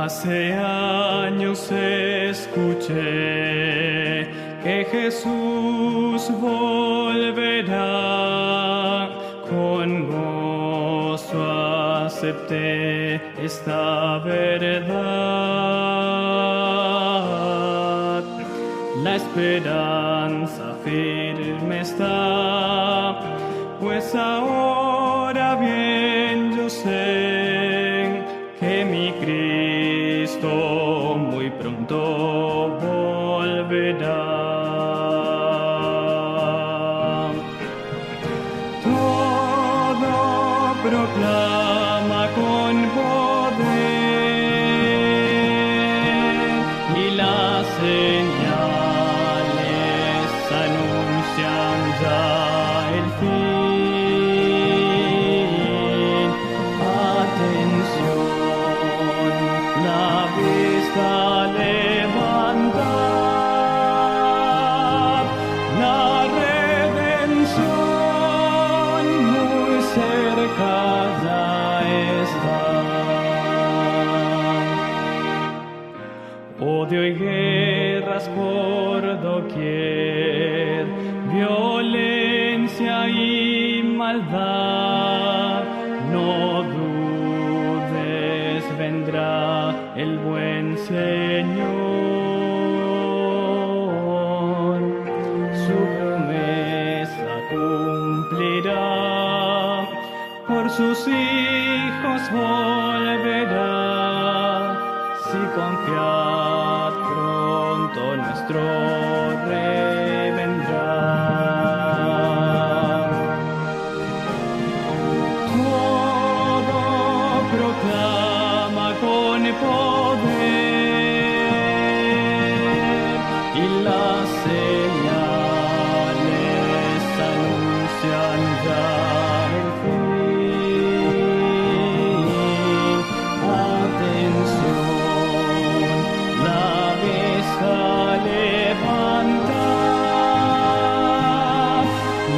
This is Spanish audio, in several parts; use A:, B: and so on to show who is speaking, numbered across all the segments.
A: Hace años escuché que Jesús volverá, con gozo acepté esta verdad. La esperanza firme está, pues ahora bien yo sé que mi Cristo muy pronto volverá. Todo proclama con poder y las señales anuncian ya el fin. Atención, la vista levantad, la redención muy cerca ya está. Odio y guerras por doquier, violencia y maldad. No dudes, vendrá el buen Señor. Su promesa cumplirá, por sus hijos volverá. Si confiad, pronto nuestro Rey vendrá. Todo proclama con poder y las señales anuncian ya el fin. Atención, la vista levanta,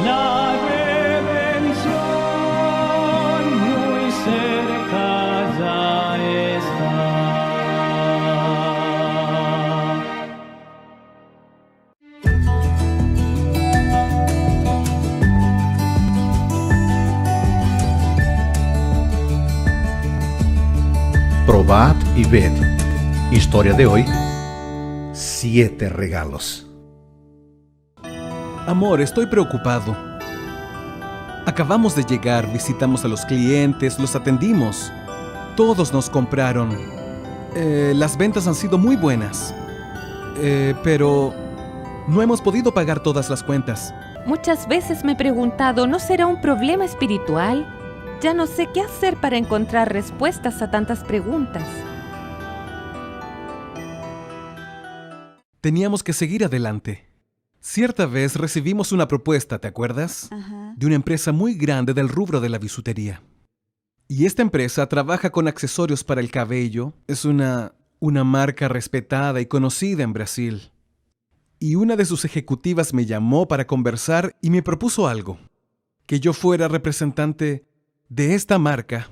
A: la redención muy cerca ya está.
B: Probad y ved. Historia de hoy: 7 regalos.
C: Amor, estoy preocupado. Acabamos de llegar, visitamos a los clientes, los atendimos. Todos nos compraron. Las ventas han sido muy buenas. Pero no hemos podido pagar todas las cuentas.
D: Muchas veces me he preguntado, ¿no será un problema espiritual? Ya no sé qué hacer para encontrar respuestas a tantas preguntas.
C: Teníamos que seguir adelante. Cierta vez recibimos una propuesta, ¿te acuerdas? De una empresa muy grande del rubro de la bisutería. Y esta empresa trabaja con accesorios para el cabello. Es una marca respetada y conocida en Brasil. Y una de sus ejecutivas me llamó para conversar y me propuso algo. Que yo fuera representante de esta marca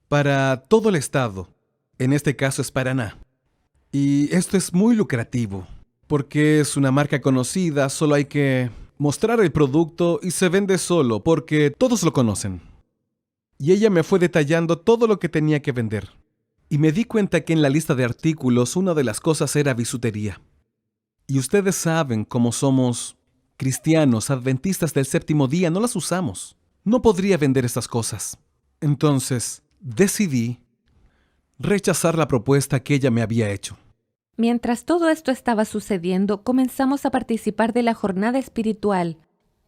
C: para todo el estado. En este caso es Paraná. Y esto es muy lucrativo, porque es una marca conocida, solo hay que mostrar el producto y se vende solo, porque todos lo conocen. Y ella me fue detallando todo lo que tenía que vender. Y me di cuenta que en la lista de artículos una de las cosas era bisutería. Y ustedes saben cómo somos cristianos, adventistas del séptimo día, no las usamos. No podría vender estas cosas. Entonces, decidí rechazar la propuesta que ella me había hecho.
D: Mientras todo esto estaba sucediendo, comenzamos a participar de la jornada espiritual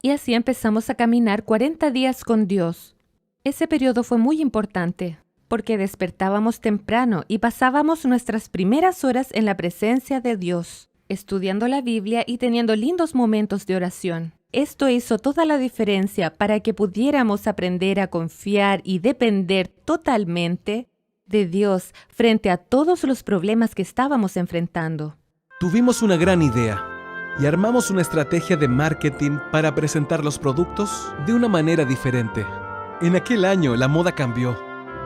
D: y así empezamos a caminar 40 días con Dios. Ese periodo fue muy importante porque despertábamos temprano y pasábamos nuestras primeras horas en la presencia de Dios, estudiando la Biblia y teniendo lindos momentos de oración. Esto hizo toda la diferencia para que pudiéramos aprender a confiar y depender totalmente de Dios frente a todos los problemas que estábamos enfrentando.
C: Tuvimos una gran idea y armamos una estrategia de marketing para presentar los productos de una manera diferente. En aquel año la moda cambió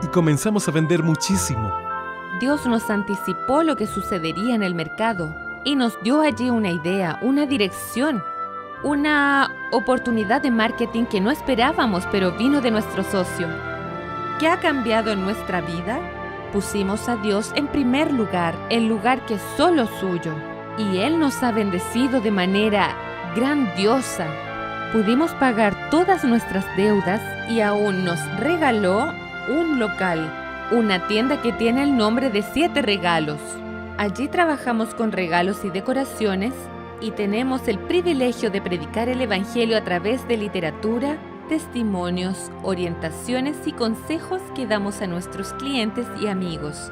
C: y comenzamos a vender muchísimo.
D: Dios nos anticipó lo que sucedería en el mercado y nos dio allí una idea, una dirección, una oportunidad de marketing que no esperábamos, pero vino de nuestro socio. ¿Qué ha cambiado en nuestra vida? Pusimos a Dios en primer lugar, el lugar que es solo suyo, y Él nos ha bendecido de manera grandiosa. Pudimos pagar todas nuestras deudas y aún nos regaló un local, una tienda que tiene el nombre de 7 regalos. Allí trabajamos con regalos y decoraciones y tenemos el privilegio de predicar el Evangelio a través de literatura, testimonios, orientaciones y consejos que damos a nuestros clientes y amigos.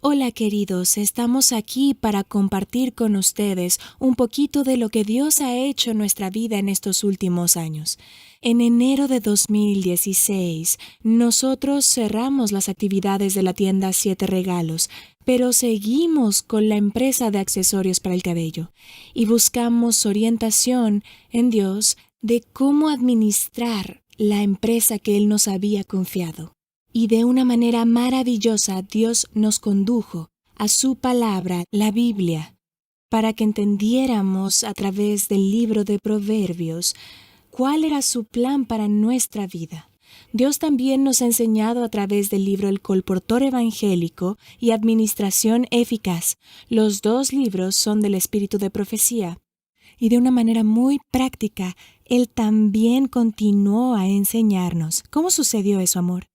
E: Hola queridos, estamos aquí para compartir con ustedes un poquito de lo que Dios ha hecho en nuestra vida en estos últimos años. En enero de 2016, nosotros cerramos las actividades de la tienda 7 Regalos, pero seguimos con la empresa de accesorios para el cabello y buscamos orientación en Dios de cómo administrar la empresa que Él nos había confiado. Y de una manera maravillosa Dios nos condujo a su palabra, la Biblia, para que entendiéramos a través del libro de Proverbios cuál era su plan para nuestra vida. Dios también nos ha enseñado a través del libro El Colportor Evangélico y Administración Eficaz. Los 2 libros son del espíritu de profecía. Y de una manera muy práctica, Él también continuó a enseñarnos. ¿Cómo sucedió eso, amor?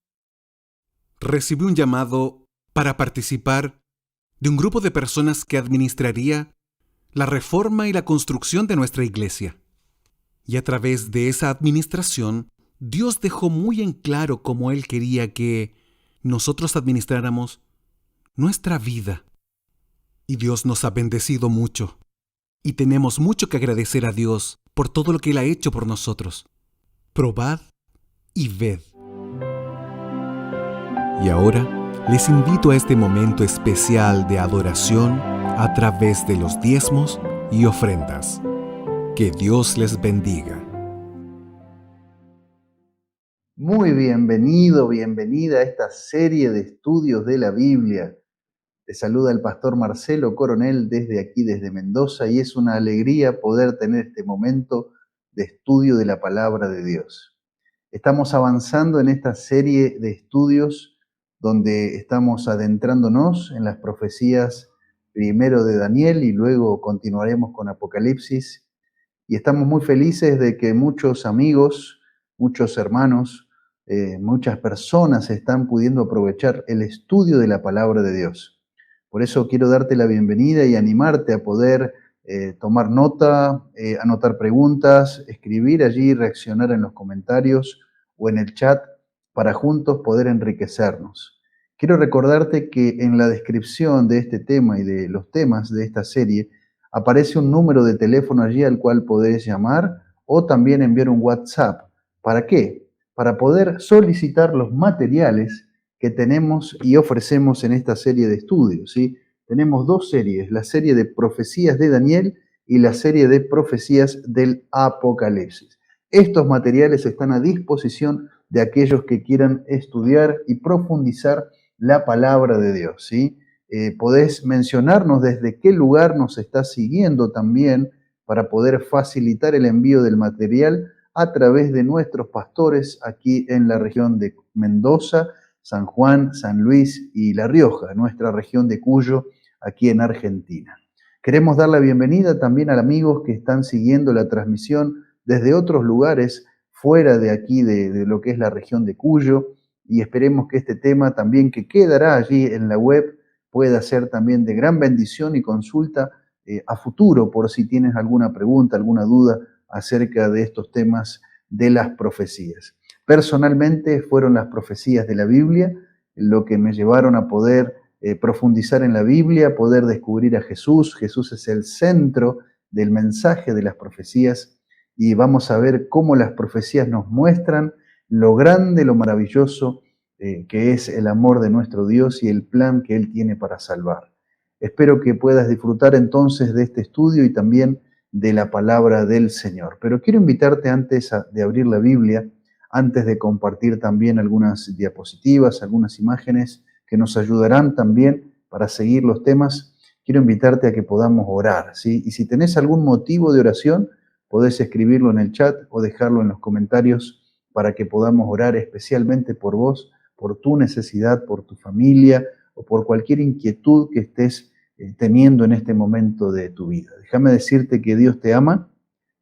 C: Recibí un llamado para participar de un grupo de personas que administraría la reforma y la construcción de nuestra iglesia. Y a través de esa administración, Dios dejó muy en claro cómo Él quería que nosotros administráramos nuestra vida. Y Dios nos ha bendecido mucho. Y tenemos mucho que agradecer a Dios por todo lo que Él ha hecho por nosotros. Probad y ved. Y ahora les invito a este momento especial de adoración a través de los diezmos y ofrendas. Que Dios les bendiga.
B: Muy bienvenido, bienvenida a esta serie de estudios de la Biblia. Te saluda el pastor Marcelo Coronel desde aquí, desde Mendoza, y es una alegría poder tener este momento de estudio de la palabra de Dios. Estamos avanzando en esta serie de estudios donde estamos adentrándonos en las profecías primero de Daniel y luego continuaremos con Apocalipsis. Y estamos muy felices de que muchos amigos, muchos hermanos, muchas personas están pudiendo aprovechar el estudio de la palabra de Dios. Por eso quiero darte la bienvenida y animarte a poder tomar nota, anotar preguntas, escribir allí, reaccionar en los comentarios o en el chat para juntos poder enriquecernos. Quiero recordarte que en la descripción de este tema y de los temas de esta serie aparece un número de teléfono allí al cual podés llamar o también enviar un WhatsApp. ¿Para qué? Para poder solicitar los materiales que tenemos y ofrecemos en esta serie de estudios, ¿sí? Tenemos 2 series, la serie de profecías de Daniel y la serie de profecías del Apocalipsis. Estos materiales están a disposición de aquellos que quieran estudiar y profundizar la palabra de Dios, ¿sí? Podés mencionarnos desde qué lugar nos estás siguiendo también para poder facilitar el envío del material a través de nuestros pastores aquí en la región de Mendoza, San Juan, San Luis y La Rioja, nuestra región de Cuyo, aquí en Argentina. Queremos dar la bienvenida también a amigos que están siguiendo la transmisión desde otros lugares fuera de aquí, de lo que es la región de Cuyo, y esperemos que este tema también que quedará allí en la web pueda ser también de gran bendición y consulta a futuro por si tienes alguna pregunta, alguna duda acerca de estos temas de las profecías. Personalmente fueron las profecías de la Biblia lo que me llevaron a poder profundizar en la Biblia, poder descubrir a Jesús. Jesús es el centro del mensaje de las profecías y vamos a ver cómo las profecías nos muestran lo grande, lo maravilloso que es el amor de nuestro Dios y el plan que Él tiene para salvar. Espero que puedas disfrutar entonces de este estudio y también de la palabra del Señor. Pero quiero invitarte antes de abrir la Biblia antes de compartir también algunas diapositivas, algunas imágenes que nos ayudarán también para seguir los temas, quiero invitarte a que podamos orar, ¿sí? Y si tenés algún motivo de oración, podés escribirlo en el chat o dejarlo en los comentarios para que podamos orar especialmente por vos, por tu necesidad, por tu familia o por cualquier inquietud que estés teniendo en este momento de tu vida. Déjame decirte que Dios te ama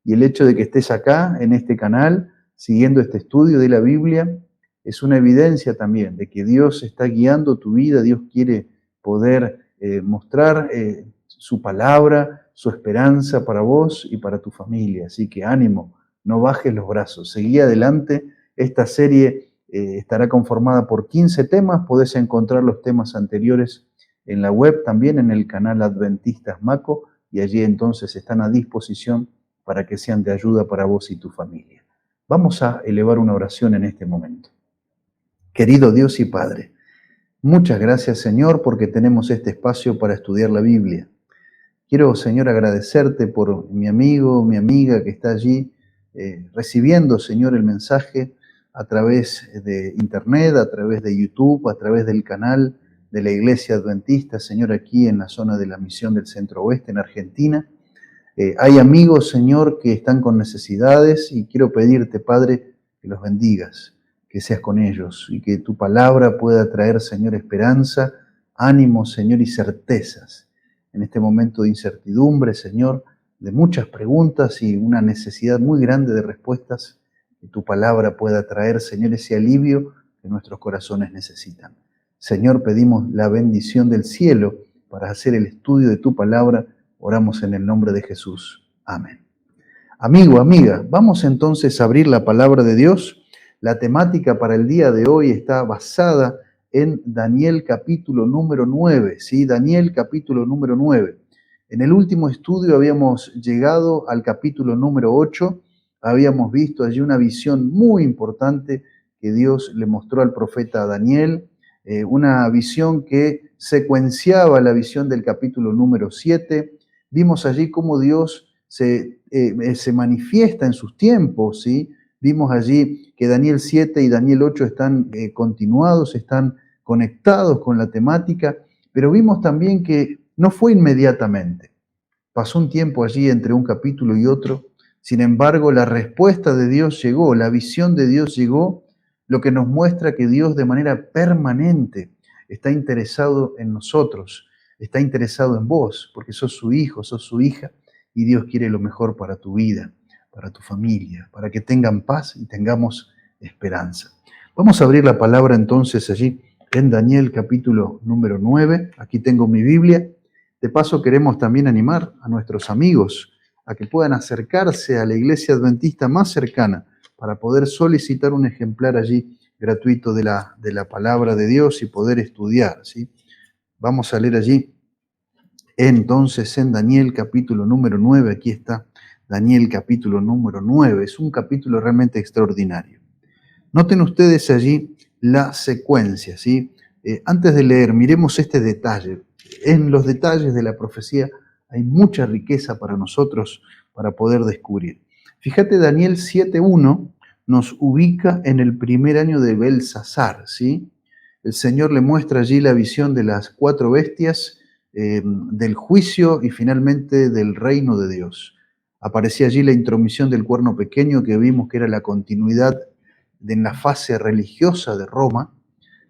B: y el hecho de que estés acá en este canal siguiendo este estudio de la Biblia es una evidencia también de que Dios está guiando tu vida, Dios quiere poder mostrar su palabra, su esperanza para vos y para tu familia. Así que ánimo, no bajes los brazos, seguí adelante. Esta serie estará conformada por 15 temas, podés encontrar los temas anteriores en la web, también en el canal Adventistas Maco, y allí entonces están a disposición para que sean de ayuda para vos y tu familia. Vamos a elevar una oración en este momento. Querido Dios y Padre, muchas gracias, Señor, porque tenemos este espacio para estudiar la Biblia. Quiero, Señor, agradecerte por mi amigo, mi amiga que está allí recibiendo, Señor, el mensaje a través de Internet, a través de YouTube, a través del canal de la Iglesia Adventista, Señor, aquí en la zona de la Misión del Centro Oeste, en Argentina. Hay amigos, Señor, que están con necesidades y quiero pedirte, Padre, que los bendigas, que seas con ellos y que tu palabra pueda traer, Señor, esperanza, ánimo, Señor, y certezas. En este momento de incertidumbre, Señor, de muchas preguntas y una necesidad muy grande de respuestas, que tu palabra pueda traer, Señor, ese alivio que nuestros corazones necesitan. Señor, pedimos la bendición del cielo para hacer el estudio de tu palabra. Oramos en el nombre de Jesús. Amén. Amigo, amiga, vamos entonces a abrir la palabra de Dios. La temática para el día de hoy está basada en Daniel capítulo número 9, ¿sí? Daniel capítulo número 9. En el último estudio habíamos llegado al capítulo número 8, habíamos visto allí una visión muy importante que Dios le mostró al profeta Daniel, una visión que secuenciaba la visión del capítulo número 7. Vimos allí cómo Dios se manifiesta en sus tiempos, ¿sí? Vimos allí que Daniel 7 y Daniel 8 están continuados, están conectados con la temática, pero vimos también que no fue inmediatamente. Pasó un tiempo allí entre un capítulo y otro. Sin embargo, la respuesta de Dios llegó, la visión de Dios llegó, lo que nos muestra que Dios de manera permanente está interesado en nosotros, está interesado en vos, porque sos su hijo, sos su hija, y Dios quiere lo mejor para tu vida, para tu familia, para que tengan paz y tengamos esperanza. Vamos a abrir la palabra entonces allí en Daniel capítulo número 9. Aquí tengo mi Biblia. De paso queremos también animar a nuestros amigos a que puedan acercarse a la iglesia adventista más cercana para poder solicitar un ejemplar allí gratuito de la palabra de Dios y poder estudiar, ¿sí? Vamos a leer allí entonces en Daniel capítulo número 9. Aquí está Daniel capítulo número 9. Es un capítulo realmente extraordinario. Noten ustedes allí la secuencia, ¿sí? Antes de leer, miremos este detalle. En los detalles de la profecía hay mucha riqueza para nosotros para poder descubrir. Fíjate, Daniel 7.1 nos ubica en el primer año de Belsasar, ¿sí? El Señor le muestra allí la visión de las 4 bestias, del juicio y finalmente del reino de Dios. Aparecía allí la intromisión del cuerno pequeño que vimos que era la continuidad en la fase religiosa de Roma,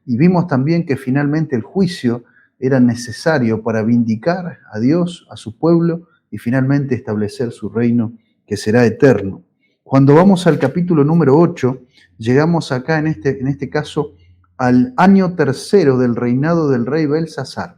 B: y vimos también que finalmente el juicio era necesario para vindicar a Dios, a su pueblo y finalmente establecer su reino que será eterno. Cuando vamos al capítulo número 8, llegamos acá en este caso al año tercero del reinado del rey Belsasar.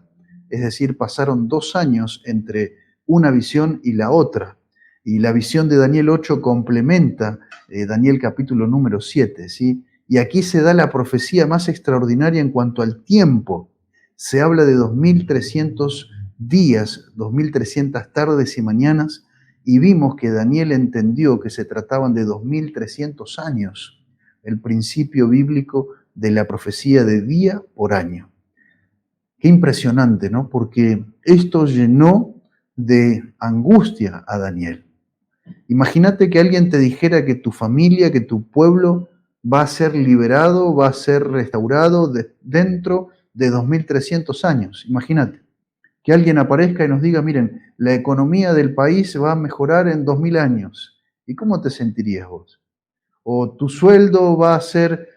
B: Es decir, pasaron 2 años entre una visión y la otra. Y la visión de Daniel 8 complementa Daniel capítulo número 7, ¿sí? Y aquí se da la profecía más extraordinaria en cuanto al tiempo. Se habla de 2300 días, 2300 tardes y mañanas, y vimos que Daniel entendió que se trataban de 2300 años, el principio bíblico de la profecía de día por año. Qué impresionante, ¿no? Porque esto llenó de angustia a Daniel. Imagínate que alguien te dijera que tu familia, que tu pueblo va a ser liberado, va a ser restaurado dentro de 2300 años. Imagínate, que alguien aparezca y nos diga, miren, la economía del país va a mejorar en 2000 años. ¿Y cómo te sentirías vos? O tu sueldo va a ser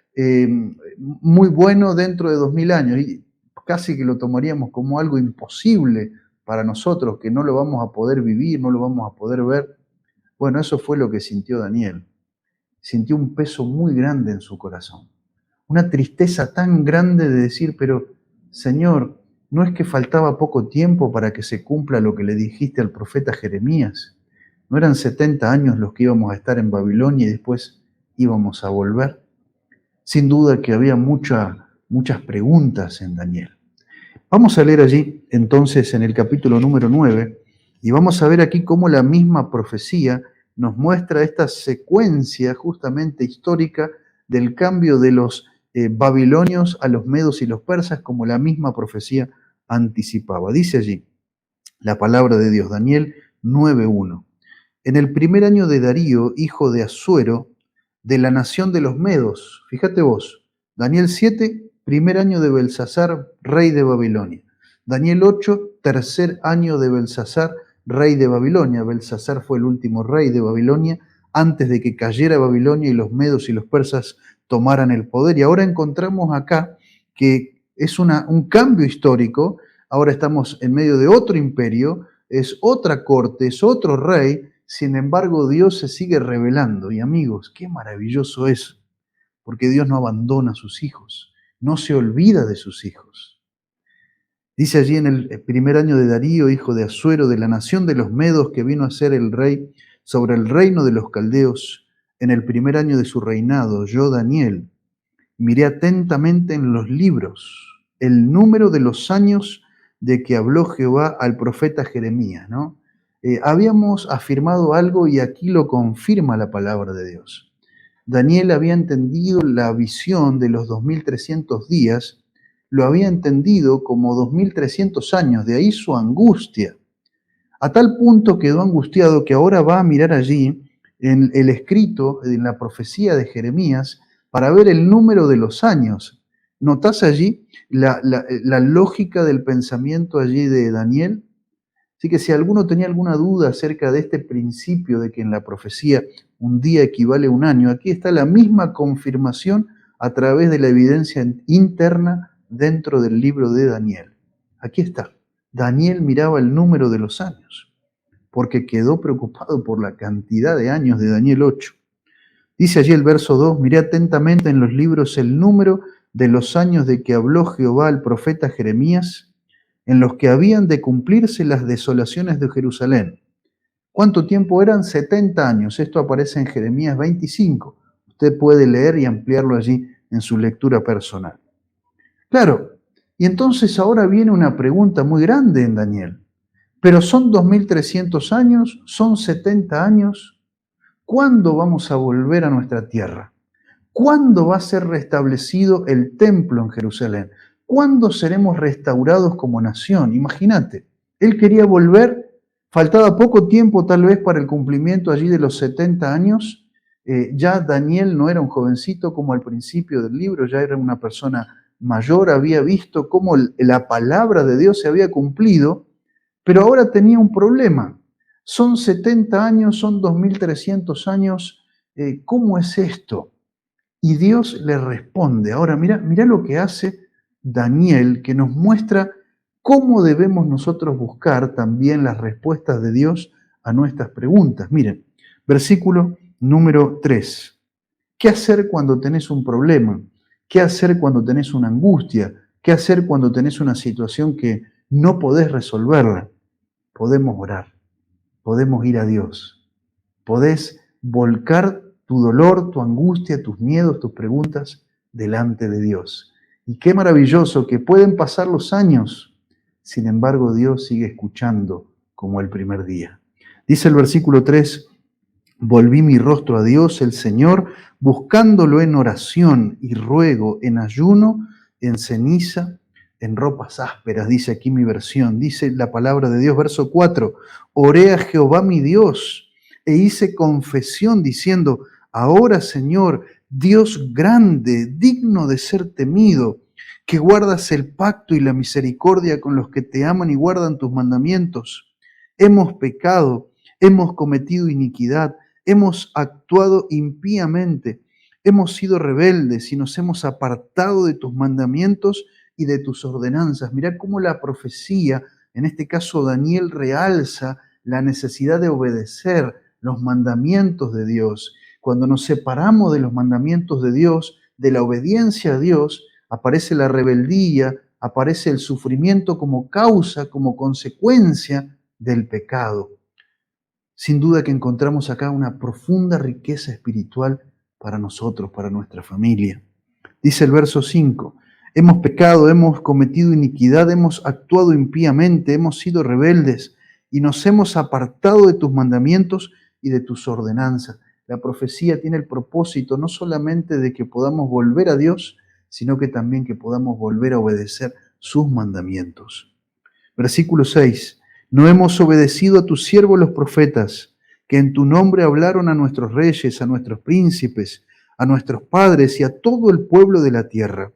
B: muy bueno dentro de 2000 años. Y casi que lo tomaríamos como algo imposible para nosotros, que no lo vamos a poder vivir, no lo vamos a poder ver. Bueno, eso fue lo que sintió Daniel. Sintió un peso muy grande en su corazón. Una tristeza tan grande de decir, pero Señor, ¿no es que faltaba poco tiempo para que se cumpla lo que le dijiste al profeta Jeremías? ¿No eran 70 años los que íbamos a estar en Babilonia y después íbamos a volver? Sin duda que había muchas preguntas en Daniel. Vamos a leer allí entonces en el capítulo número 9 y vamos a ver aquí cómo la misma profecía nos muestra esta secuencia justamente histórica del cambio de los babilonios a los medos y los persas, como la misma profecía anticipaba. Dice allí la palabra de Dios, Daniel 9:1. En el primer año de Darío, hijo de Asuero, de la nación de los medos, fíjate vos, Daniel 7, primer año de Belsasar, rey de Babilonia. Daniel 8, tercer año de Belsasar, rey de Babilonia. Belsasar fue el último rey de Babilonia antes de que cayera Babilonia y los medos y los persas tomaran el poder. Y ahora encontramos acá que es un cambio histórico. Ahora estamos en medio de otro imperio, es otra corte, es otro rey. Sin embargo, Dios se sigue revelando. Y amigos, qué maravilloso es, porque Dios no abandona a sus hijos, no se olvida de sus hijos. Dice allí en el primer año de Darío, hijo de Asuero, de la nación de los medos, que vino a ser el rey sobre el reino de los caldeos, en el primer año de su reinado, yo, Daniel, miré atentamente en los libros el número de los años de que habló Jehová al profeta Jeremías, ¿no? Habíamos afirmado algo y aquí lo confirma la palabra de Dios. Daniel había entendido la visión de los 2300 días, lo había entendido como 2300 años, de ahí su angustia. A tal punto quedó angustiado que ahora va a mirar allí en el escrito, en la profecía de Jeremías, para ver el número de los años. ¿Notás allí la lógica del pensamiento allí de Daniel? Así que si alguno tenía alguna duda acerca de este principio de que en la profecía un día equivale a un año, aquí está la misma confirmación a través de la evidencia interna dentro del libro de Daniel. Aquí está. Daniel miraba el número de los años, porque quedó preocupado por la cantidad de años de Daniel 8. Dice allí el verso 2, miré atentamente en los libros el número de los años de que habló Jehová al profeta Jeremías, en los que habían de cumplirse las desolaciones de Jerusalén. ¿Cuánto tiempo eran? 70 años. Esto aparece en Jeremías 25. Usted puede leer y ampliarlo allí en su lectura personal. Claro, y entonces ahora viene una pregunta muy grande en Daniel. ¿Pero son 2300 años? ¿Son 70 años? ¿Cuándo vamos a volver a nuestra tierra? ¿Cuándo va a ser restablecido el templo en Jerusalén? ¿Cuándo seremos restaurados como nación? Imagínate, él quería volver, faltaba poco tiempo tal vez para el cumplimiento allí de los 70 años. Ya Daniel no era un jovencito como al principio del libro, ya era una persona mayor, había visto cómo la palabra de Dios se había cumplido, pero ahora tenía un problema. Son 70 años, son 2300 años, ¿cómo es esto? Y Dios le responde. Ahora mira lo que hace Daniel, que nos muestra cómo debemos nosotros buscar también las respuestas de Dios a nuestras preguntas. Miren, versículo número 3. ¿Qué hacer cuando tenés un problema? ¿Qué hacer cuando tenés una angustia? ¿Qué hacer cuando tenés una situación que no podés resolverla? Podemos orar, podemos ir a Dios, podés volcar tu dolor, tu angustia, tus miedos, tus preguntas delante de Dios. Y qué maravilloso que pueden pasar los años, sin embargo Dios sigue escuchando como el primer día. Dice el versículo 3, volví mi rostro a Dios, el Señor, buscándolo en oración y ruego, en ayuno, en ceniza, en ropas ásperas, dice aquí mi versión. Dice la palabra de Dios, verso 4, oré a Jehová mi Dios e hice confesión diciendo, ahora Señor, Dios grande, digno de ser temido, que guardas el pacto y la misericordia con los que te aman y guardan tus mandamientos. Hemos pecado, hemos cometido iniquidad, hemos actuado impíamente, hemos sido rebeldes y nos hemos apartado de tus mandamientos y de tus ordenanzas. Mirá cómo la profecía, en este caso Daniel, realza la necesidad de obedecer los mandamientos de Dios. Cuando nos separamos de los mandamientos de Dios, de la obediencia a Dios, aparece la rebeldía, aparece el sufrimiento como causa, como consecuencia del pecado. Sin duda que encontramos acá una profunda riqueza espiritual para nosotros, para nuestra familia. Dice el verso 5, hemos pecado, hemos cometido iniquidad, hemos actuado impíamente, hemos sido rebeldes y nos hemos apartado de tus mandamientos y de tus ordenanzas. La profecía tiene el propósito no solamente de que podamos volver a Dios, sino que también que podamos volver a obedecer sus mandamientos. Versículo 6. No hemos obedecido a tus siervos los profetas, que en tu nombre hablaron a nuestros reyes, a nuestros príncipes, a nuestros padres y a todo el pueblo de la tierra.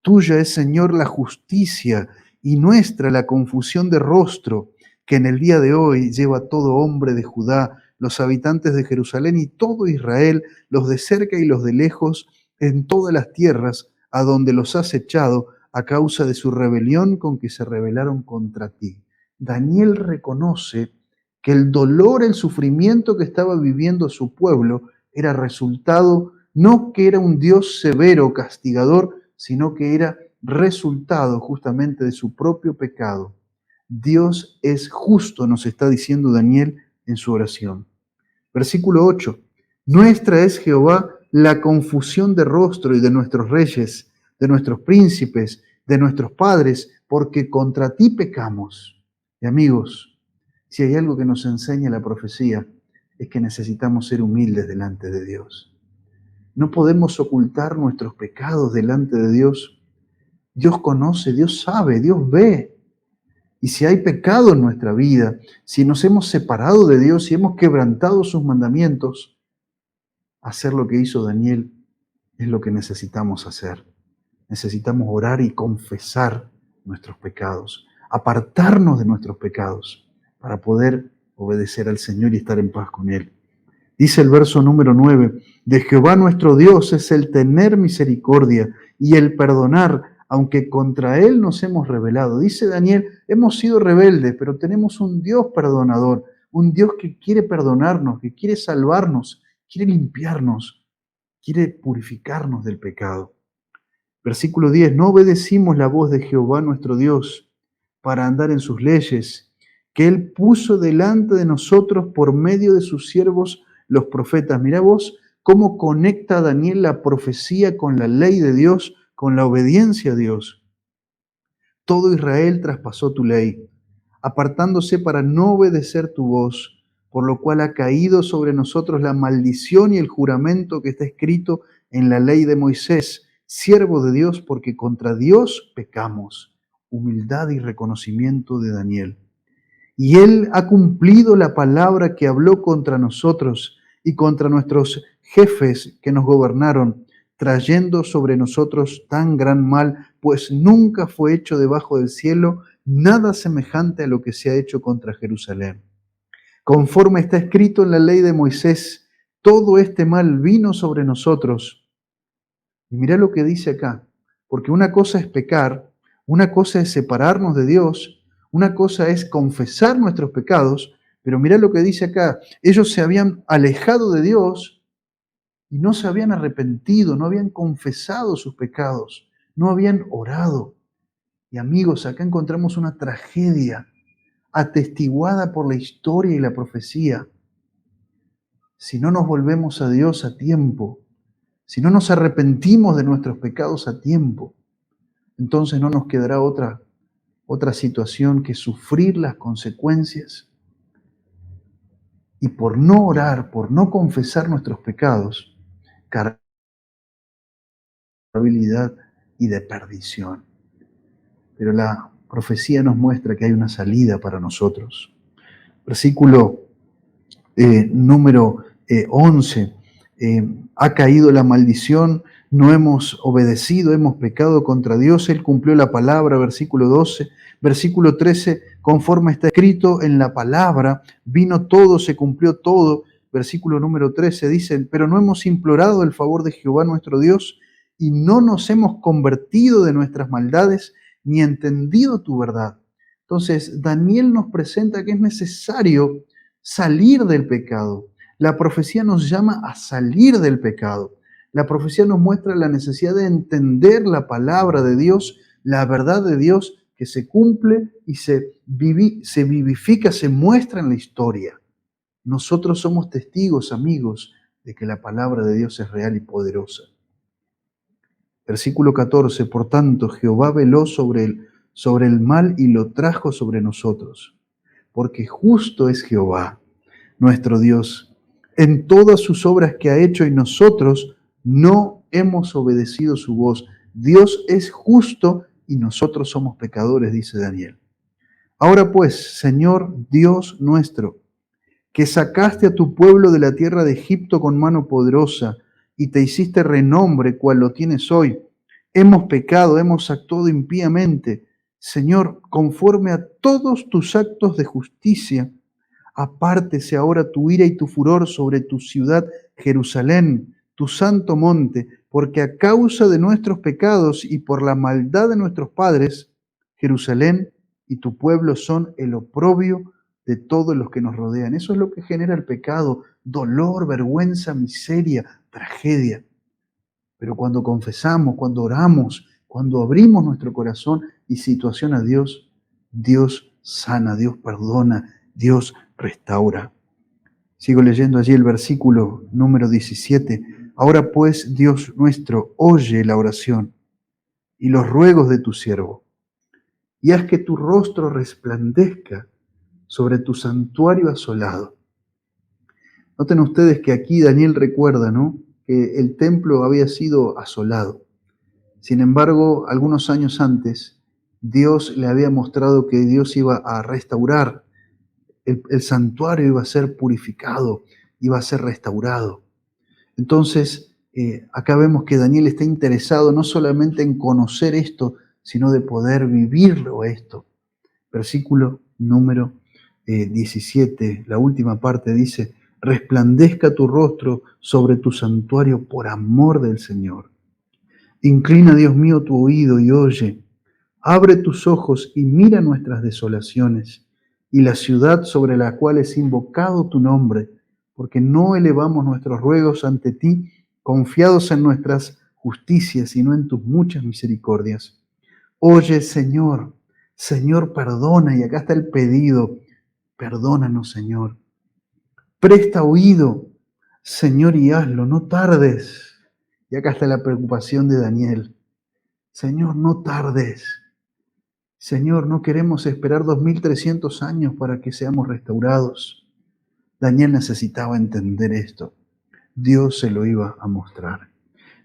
B: Tuya es, Señor, la justicia y nuestra la confusión de rostro, que en el día de hoy lleva todo hombre de Judá, los habitantes de Jerusalén y todo Israel, los de cerca y los de lejos, en todas las tierras a donde los has echado a causa de su rebelión con que se rebelaron contra ti. Daniel reconoce que el dolor, el sufrimiento que estaba viviendo su pueblo era resultado, no que era un Dios severo, castigador, sino que era resultado justamente de su propio pecado. Dios es justo, nos está diciendo Daniel en su oración. Versículo 8. Nuestra es, Jehová, la confusión de rostro y de nuestros reyes, de nuestros príncipes, de nuestros padres, porque contra ti pecamos. Y amigos, si hay algo que nos enseña la profecía, es que necesitamos ser humildes delante de Dios. No podemos ocultar nuestros pecados delante de Dios. Dios conoce, Dios sabe, Dios ve. Y si hay pecado en nuestra vida, si nos hemos separado de Dios, si hemos quebrantado sus mandamientos, hacer lo que hizo Daniel es lo que necesitamos hacer. Necesitamos orar y confesar nuestros pecados, apartarnos de nuestros pecados para poder obedecer al Señor y estar en paz con Él. Dice el verso número 9, de Jehová nuestro Dios es el tener misericordia y el perdonar, aunque contra Él nos hemos rebelado. Dice Daniel, hemos sido rebeldes, pero tenemos un Dios perdonador, un Dios que quiere perdonarnos, que quiere salvarnos, quiere limpiarnos, quiere purificarnos del pecado. Versículo 10, no obedecimos la voz de Jehová nuestro Dios para andar en sus leyes, que Él puso delante de nosotros por medio de sus siervos los profetas. Mirá vos cómo conecta Daniel la profecía con la ley de Dios, con la obediencia a Dios. Todo Israel traspasó tu ley, apartándose para no obedecer tu voz, por lo cual ha caído sobre nosotros la maldición y el juramento que está escrito en la ley de Moisés, siervo de Dios, porque contra Dios pecamos. Humildad y reconocimiento de Daniel. Y Él ha cumplido la palabra que habló contra nosotros y contra nuestros jefes que nos gobernaron, trayendo sobre nosotros tan gran mal, pues nunca fue hecho debajo del cielo nada semejante a lo que se ha hecho contra Jerusalén. Conforme está escrito en la ley de Moisés, todo este mal vino sobre nosotros. Y mirá lo que dice acá, porque una cosa es pecar, una cosa es separarnos de Dios, una cosa es confesar nuestros pecados, pero mirá lo que dice acá, ellos se habían alejado de Dios y no se habían arrepentido, no habían confesado sus pecados, no habían orado. Y amigos, acá encontramos una tragedia atestiguada por la historia y la profecía. Si no nos volvemos a Dios a tiempo, si no nos arrepentimos de nuestros pecados a tiempo, entonces no nos quedará otra situación que sufrir las consecuencias. Y por no orar, por no confesar nuestros pecados, carga de culpabilidad y de perdición. Pero la profecía nos muestra que hay una salida para nosotros. Versículo número 11. ha caído la maldición, no hemos obedecido, hemos pecado contra Dios, Él cumplió la palabra, versículo 12, versículo 13, conforme está escrito en la palabra, vino todo, se cumplió todo, versículo número 13, dice, pero no hemos implorado el favor de Jehová nuestro Dios y no nos hemos convertido de nuestras maldades ni entendido tu verdad. Entonces, Daniel nos presenta que es necesario salir del pecado. La profecía nos llama a salir del pecado. La profecía nos muestra la necesidad de entender la palabra de Dios, la verdad de Dios que se cumple y se vivifica, se muestra en la historia. Nosotros somos testigos, amigos, de que la palabra de Dios es real y poderosa. Versículo 14, por tanto, Jehová veló sobre el mal y lo trajo sobre nosotros, porque justo es Jehová, nuestro Dios, en todas sus obras que ha hecho y nosotros no hemos obedecido su voz. Dios es justo y nosotros somos pecadores, dice Daniel. Ahora pues, Señor Dios nuestro, que sacaste a tu pueblo de la tierra de Egipto con mano poderosa y te hiciste renombre cual lo tienes hoy. Hemos pecado, hemos actuado impíamente. Señor, conforme a todos tus actos de justicia, apártese ahora tu ira y tu furor sobre tu ciudad Jerusalén, tu santo monte, porque a causa de nuestros pecados y por la maldad de nuestros padres, Jerusalén y tu pueblo son el oprobio de todos los que nos rodean. Eso es lo que genera el pecado: dolor, vergüenza, miseria, tragedia. Pero cuando confesamos, cuando oramos, cuando abrimos nuestro corazón y situación a Dios, Dios sana, Dios perdona, Dios restaura. Sigo leyendo allí el versículo número 17. Ahora pues, Dios nuestro, oye la oración y los ruegos de tu siervo, y haz que tu rostro resplandezca sobre tu santuario asolado. Noten ustedes que aquí Daniel recuerda, ¿no?, que el templo había sido asolado. Sin embargo, algunos años antes, Dios le había mostrado que Dios iba a restaurar. El santuario iba a ser purificado, iba a ser restaurado. Entonces, acá vemos que Daniel está interesado no solamente en conocer esto, sino de poder vivirlo esto. Versículo número 17, la última parte dice: resplandezca tu rostro sobre tu santuario por amor del Señor. Inclina, Dios mío, tu oído y oye. Abre tus ojos y mira nuestras desolaciones y la ciudad sobre la cual es invocado tu nombre, porque no elevamos nuestros ruegos ante ti, confiados en nuestras justicias, sino en tus muchas misericordias. Oye, Señor, Señor, perdona, y acá está el pedido: perdónanos, Señor. Presta oído, Señor, y hazlo, no tardes. Y acá está la preocupación de Daniel. Señor, no tardes. Señor, no queremos esperar 2300 años para que seamos restaurados. Daniel necesitaba entender esto. Dios se lo iba a mostrar.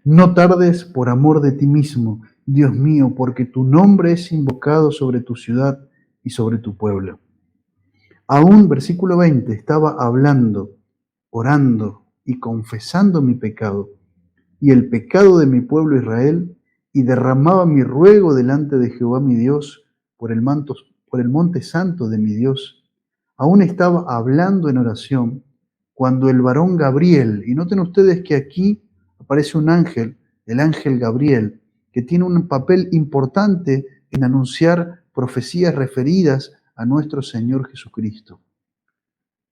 B: No tardes por amor de ti mismo, Dios mío, porque tu nombre es invocado sobre tu ciudad y sobre tu pueblo. Aún, versículo 20, estaba hablando, orando y confesando mi pecado y el pecado de mi pueblo Israel, y derramaba mi ruego delante de Jehová mi Dios por el monte santo de mi Dios. Aún estaba hablando en oración cuando el varón Gabriel, y noten ustedes que aquí aparece un ángel, el ángel Gabriel, que tiene un papel importante en anunciar profecías referidas a nuestro Señor Jesucristo.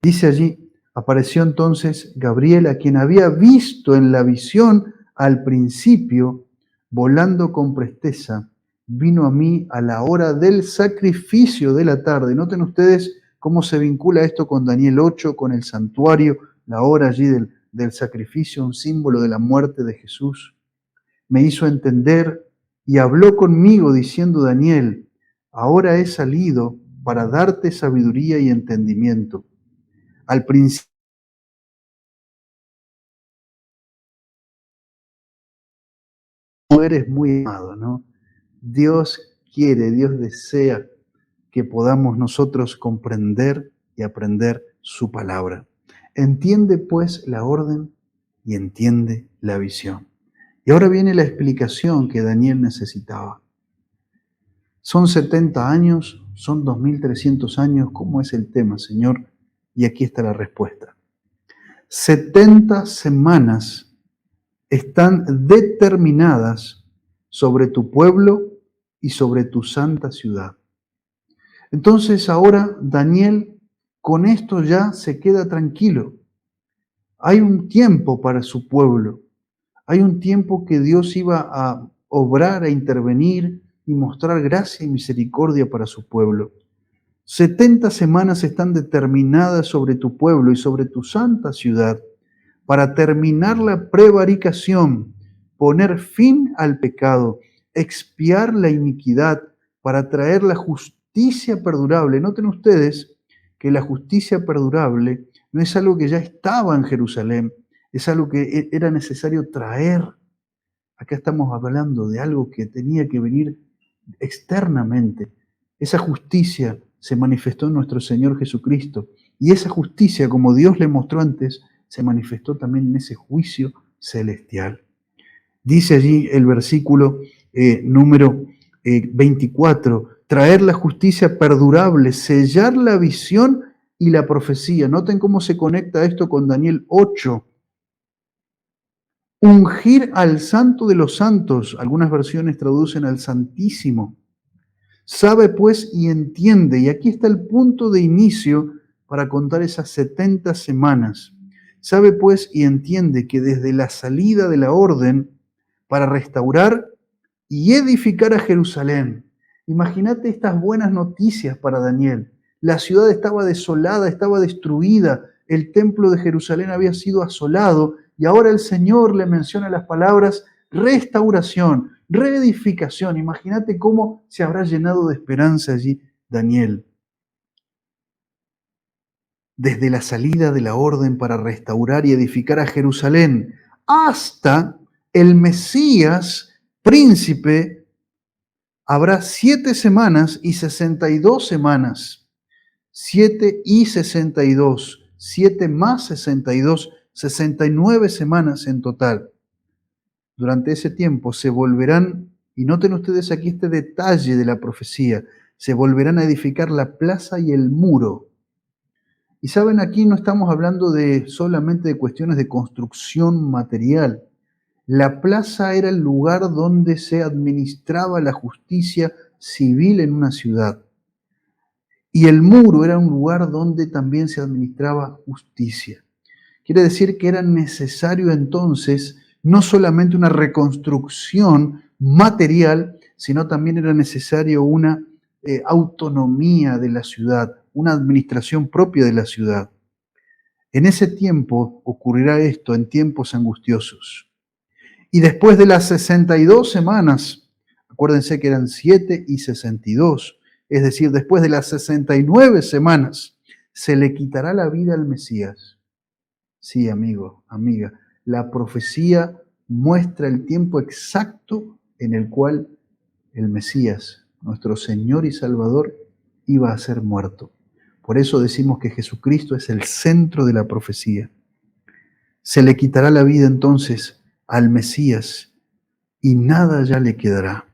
B: Dice allí: apareció entonces Gabriel, a quien había visto en la visión al principio, volando con presteza, vino a mí a la hora del sacrificio de la tarde. Noten ustedes cómo se vincula esto con Daniel 8, con el santuario, la hora allí del sacrificio, un símbolo de la muerte de Jesús. Me hizo entender y habló conmigo diciendo: Daniel, ahora he salido para darte sabiduría y entendimiento. Al principio eres muy amado, ¿no? Dios quiere, Dios desea que podamos nosotros comprender y aprender su palabra. Entiende pues la orden, y entiende la visión. Y ahora viene la explicación que Daniel necesitaba. Son 70 años, son 2300 años, ¿cómo es el tema, Señor? Y aquí está la respuesta. 70 semanas están determinadas sobre tu pueblo y sobre tu santa ciudad. Entonces ahora Daniel con esto ya se queda tranquilo. Hay un tiempo para su pueblo. Hay un tiempo que Dios iba a obrar, a intervenir y mostrar gracia y misericordia para su pueblo. 70 semanas están determinadas sobre tu pueblo y sobre tu santa ciudad para terminar la prevaricación, poner fin al pecado, expiar la iniquidad, para traer la justicia perdurable. Noten ustedes que la justicia perdurable no es algo que ya estaba en Jerusalén, es algo que era necesario traer. Acá estamos hablando de algo que tenía que venir externamente. Esa justicia se manifestó en nuestro Señor Jesucristo. Y esa justicia, como Dios le mostró antes, se manifestó también en ese juicio celestial. Dice allí el versículo número 24, traer la justicia perdurable, sellar la visión y la profecía. Noten cómo se conecta esto con Daniel 8. Ungir al santo de los santos, algunas versiones traducen al santísimo. Sabe pues y entiende, y aquí está el punto de inicio para contar esas 70 semanas. Sabe pues y entiende que desde la salida de la orden para restaurar y edificar a Jerusalén. Imagínate estas buenas noticias para Daniel. La ciudad estaba desolada, estaba destruida, el templo de Jerusalén había sido asolado y ahora el Señor le menciona las palabras restauración, reedificación. Imagínate cómo se habrá llenado de esperanza allí Daniel. Desde la salida de la orden para restaurar y edificar a Jerusalén hasta el Mesías, príncipe, habrá 7 semanas y 62 semanas. 7 y 62. 7 más 62. 69 semanas en total. Durante ese tiempo se volverán, y noten ustedes aquí este detalle de la profecía, se volverán a edificar la plaza y el muro. Y saben, aquí no estamos hablando solamente de cuestiones de construcción material. La plaza era el lugar donde se administraba la justicia civil en una ciudad. Y el muro era un lugar donde también se administraba justicia. Quiere decir que era necesario entonces no solamente una reconstrucción material, sino también era necesario una autonomía de la ciudad, una administración propia de la ciudad. En ese tiempo ocurrirá esto, en tiempos angustiosos. Y después de las 62 semanas, acuérdense que eran 7 y 62, es decir, después de las 69 semanas, se le quitará la vida al Mesías. Sí, amigo, amiga, la profecía muestra el tiempo exacto en el cual el Mesías, nuestro Señor y Salvador, iba a ser muerto. Por eso decimos que Jesucristo es el centro de la profecía. Se le quitará la vida entonces al Mesías y nada ya le quedará.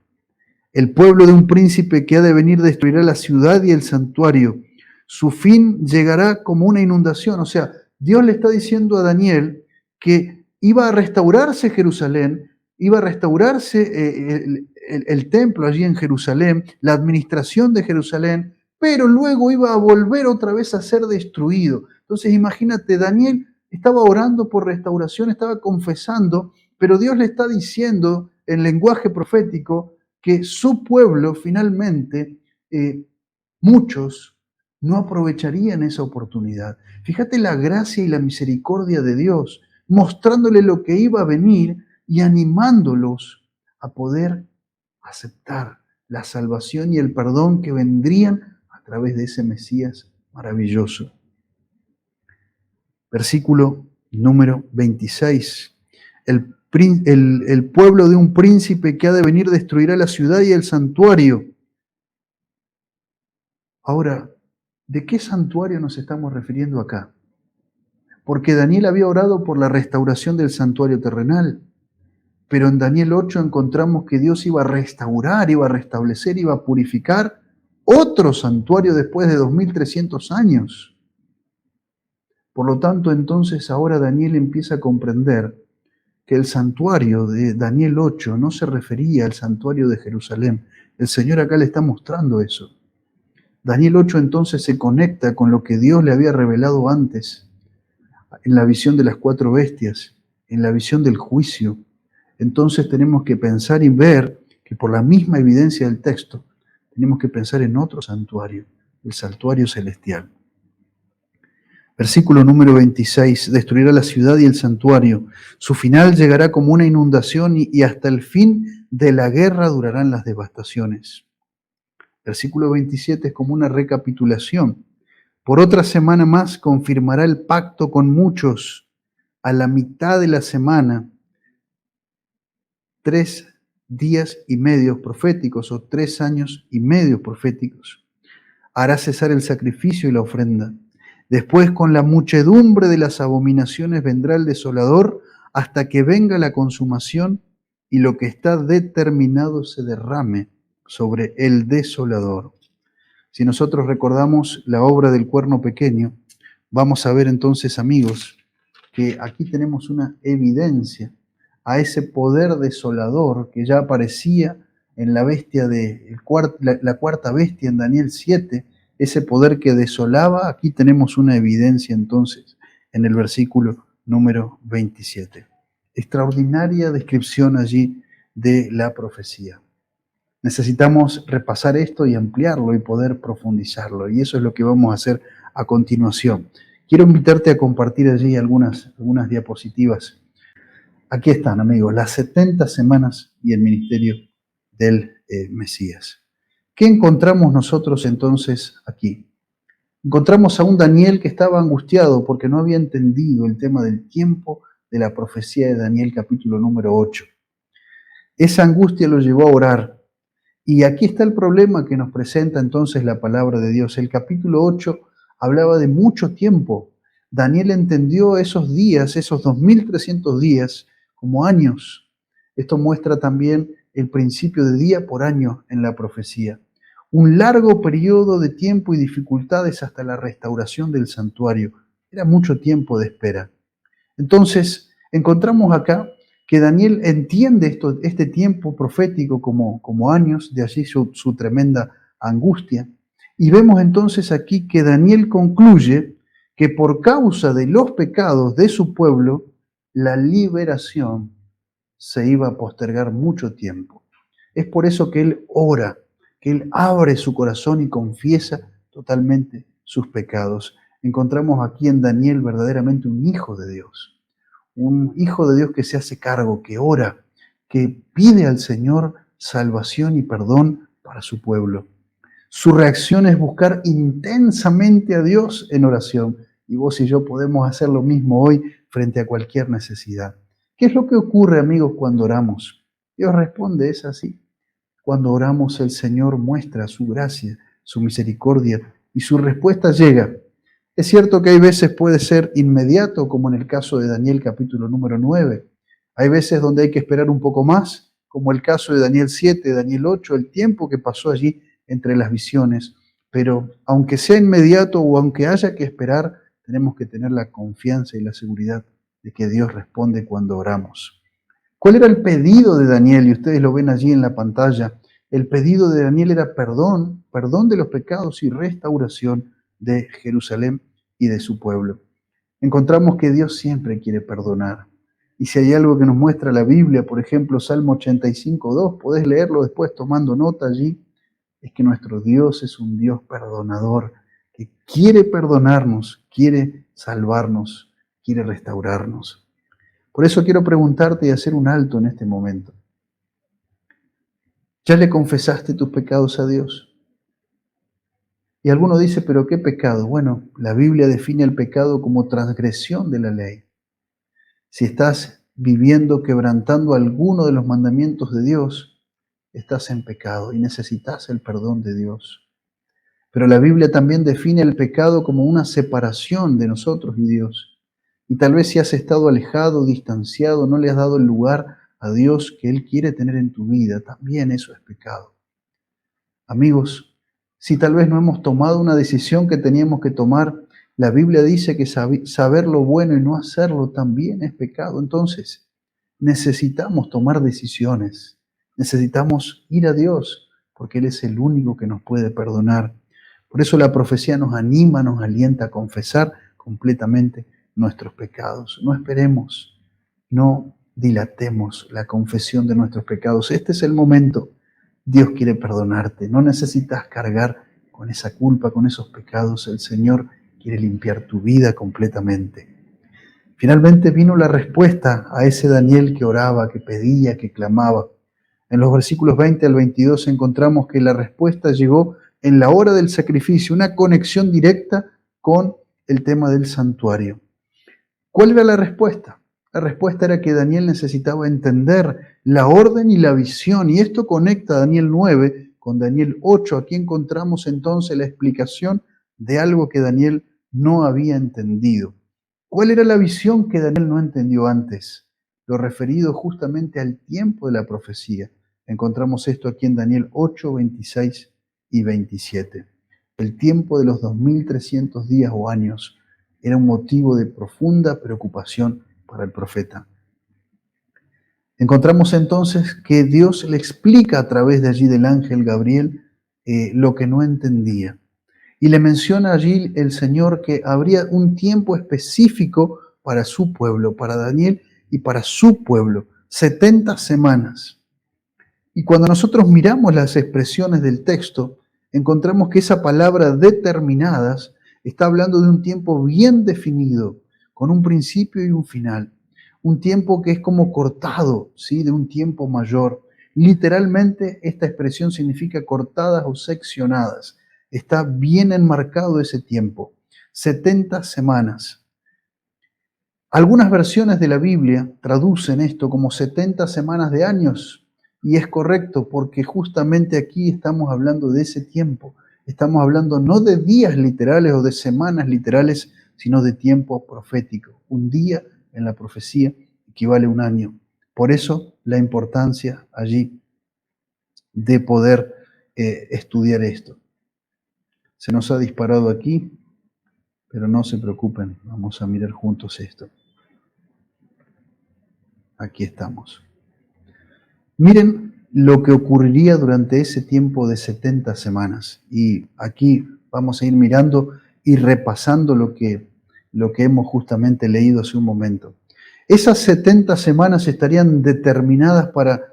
B: El pueblo de un príncipe que ha de venir destruirá la ciudad y el santuario. Su fin llegará como una inundación. O sea, Dios le está diciendo a Daniel que iba a restaurarse Jerusalén, iba a restaurarse el templo allí en Jerusalén, la administración de Jerusalén, pero luego iba a volver otra vez a ser destruido. Entonces imagínate, Daniel estaba orando por restauración, estaba confesando, pero Dios le está diciendo en lenguaje profético que su pueblo finalmente, muchos, no aprovecharían esa oportunidad. Fíjate la gracia y la misericordia de Dios, mostrándole lo que iba a venir y animándolos a poder aceptar la salvación y el perdón que vendrían a través de ese Mesías maravilloso. Versículo número 26. El pueblo de un príncipe que ha de venir destruirá la ciudad y el santuario. Ahora, ¿de qué santuario nos estamos refiriendo acá? porque Daniel había orado por la restauración del santuario terrenal. Pero en Daniel 8 encontramos que Dios iba a restaurar, iba a restablecer, iba a purificar otro santuario después de 2300 años. Por lo tanto, entonces ahora Daniel empieza a comprender que el santuario de Daniel 8 no se refería al santuario de Jerusalén. El Señor acá le está mostrando eso. Daniel 8 entonces se conecta con lo que Dios le había revelado antes, en la visión de las 4 bestias, en la visión del juicio. Entonces tenemos que pensar y ver que por la misma evidencia del texto, tenemos que pensar en otro santuario, el santuario celestial. Versículo número 26, destruirá la ciudad y el santuario. Su final llegará como una inundación y hasta el fin de la guerra durarán las devastaciones. Versículo 27 es como una recapitulación. Por otra semana más confirmará el pacto con muchos. A la mitad de la semana, 3 días y medio proféticos o 3 años y medio proféticos. Hará cesar el sacrificio y la ofrenda. Después, con la muchedumbre de las abominaciones, vendrá el desolador hasta que venga la consumación y lo que está determinado se derrame sobre el desolador. Si nosotros recordamos la obra del cuerno pequeño, vamos a ver entonces, amigos, que aquí tenemos una evidencia a ese poder desolador que ya aparecía en la bestia la cuarta bestia en Daniel 7, ese poder que desolaba. Aquí tenemos una evidencia entonces en el versículo número 27. Extraordinaria descripción allí de la profecía. Necesitamos repasar esto y ampliarlo y poder profundizarlo, y eso es lo que vamos a hacer a continuación. Quiero invitarte a compartir allí algunas diapositivas. Aquí están, amigos, las 70 semanas y el ministerio del Mesías. ¿Qué encontramos nosotros entonces aquí? Encontramos a un Daniel que estaba angustiado porque no había entendido el tema del tiempo de la profecía de Daniel capítulo número 8. Esa angustia lo llevó a orar. Y aquí está el problema que nos presenta entonces la palabra de Dios. El capítulo 8 hablaba de mucho tiempo. Daniel entendió esos días, esos 2300 días, como años. Esto muestra también el principio de día por año en la profecía. Un largo periodo de tiempo y dificultades hasta la restauración del santuario. Era mucho tiempo de espera. Entonces, encontramos acá que Daniel entiende este tiempo profético como años, de allí su tremenda angustia. Y vemos entonces aquí que Daniel concluye que por causa de los pecados de su pueblo, la liberación se iba a postergar mucho tiempo. Es por eso que él ora, que él abre su corazón y confiesa totalmente sus pecados. Encontramos aquí en Daniel verdaderamente un hijo de Dios. Un hijo de Dios que se hace cargo, que ora, que pide al Señor salvación y perdón para su pueblo. Su reacción es buscar intensamente a Dios en oración. Y vos y yo podemos hacer lo mismo hoy frente a cualquier necesidad. ¿Qué es lo que ocurre, amigos, cuando oramos? Dios responde, es así. Cuando oramos, el Señor muestra su gracia, su misericordia, y su respuesta llega. Es cierto que hay veces puede ser inmediato, como en el caso de Daniel capítulo número 9. Hay veces donde hay que esperar un poco más, como el caso de Daniel 7, Daniel 8, el tiempo que pasó allí entre las visiones. Pero aunque sea inmediato o aunque haya que esperar, tenemos que tener la confianza y la seguridad de que Dios responde cuando oramos. ¿Cuál era el pedido de Daniel? Y ustedes lo ven allí en la pantalla. El pedido de Daniel era perdón de los pecados y restauración de Jerusalén y de su pueblo. Encontramos que Dios siempre quiere perdonar. Y si hay algo que nos muestra la Biblia, por ejemplo, Salmo 85:2, podés leerlo después tomando nota allí, es que nuestro Dios es un Dios perdonador, que quiere perdonarnos, quiere salvarnos, quiere restaurarnos. Por eso quiero preguntarte y hacer un alto en este momento. ¿Ya le confesaste tus pecados a Dios? Y alguno dice, ¿pero qué pecado? Bueno, la Biblia define el pecado como transgresión de la ley. Si estás viviendo quebrantando alguno de los mandamientos de Dios, estás en pecado y necesitas el perdón de Dios. Pero la Biblia también define el pecado como una separación de nosotros y Dios. Y tal vez si has estado alejado, distanciado, no le has dado el lugar a Dios que Él quiere tener en tu vida, también eso es pecado. Amigos, si tal vez no hemos tomado una decisión que teníamos que tomar, la Biblia dice que saber lo bueno y no hacerlo también es pecado. Entonces, necesitamos tomar decisiones, necesitamos ir a Dios, porque Él es el único que nos puede perdonar. Por eso la profecía nos anima, nos alienta a confesar completamente nuestros pecados. No esperemos, no dilatemos la confesión de nuestros pecados. Este es el momento. Dios quiere perdonarte. No necesitas cargar con esa culpa, con esos pecados. El Señor quiere limpiar tu vida completamente. Finalmente vino la respuesta a ese Daniel que oraba, que pedía, que clamaba. En los versículos 20 al 22 encontramos que la respuesta llegó en la hora del sacrificio, una conexión directa con el tema del santuario. ¿Cuál era la respuesta? La respuesta era que Daniel necesitaba entender la orden y la visión, y esto conecta a Daniel 9 con Daniel 8. Aquí encontramos entonces la explicación de algo que Daniel no había entendido. ¿Cuál era la visión que Daniel no entendió antes? Lo referido justamente al tiempo de la profecía. Encontramos esto aquí en Daniel 8, 26 y 27. El tiempo de los 2300 días o años era un motivo de profunda preocupación para el profeta. Encontramos entonces que Dios le explica a través de allí del ángel Gabriel lo que no entendía. Y le menciona allí el Señor que habría un tiempo específico para su pueblo, para Daniel y para su pueblo, 70 semanas. Y cuando nosotros miramos las expresiones del texto, encontramos que esa palabra determinadas está hablando de un tiempo bien definido, con un principio y un final. Un tiempo que es como cortado, ¿sí? De un tiempo mayor. Literalmente esta expresión significa cortadas o seccionadas. Está bien enmarcado ese tiempo. 70 semanas. Algunas versiones de la Biblia traducen esto como 70 semanas de años. Y es correcto porque justamente aquí estamos hablando de ese tiempo. Estamos hablando no de días literales o de semanas literales, sino de tiempo profético. Un día en la profecía equivale a un año. Por eso la importancia allí de poder estudiar esto. Se nos ha disparado aquí, pero no se preocupen, vamos a mirar juntos esto. Aquí estamos. Miren lo que ocurriría durante ese tiempo de 70 semanas. Y aquí vamos a ir mirando y repasando lo que hemos justamente leído hace un momento. Esas 70 semanas estarían determinadas para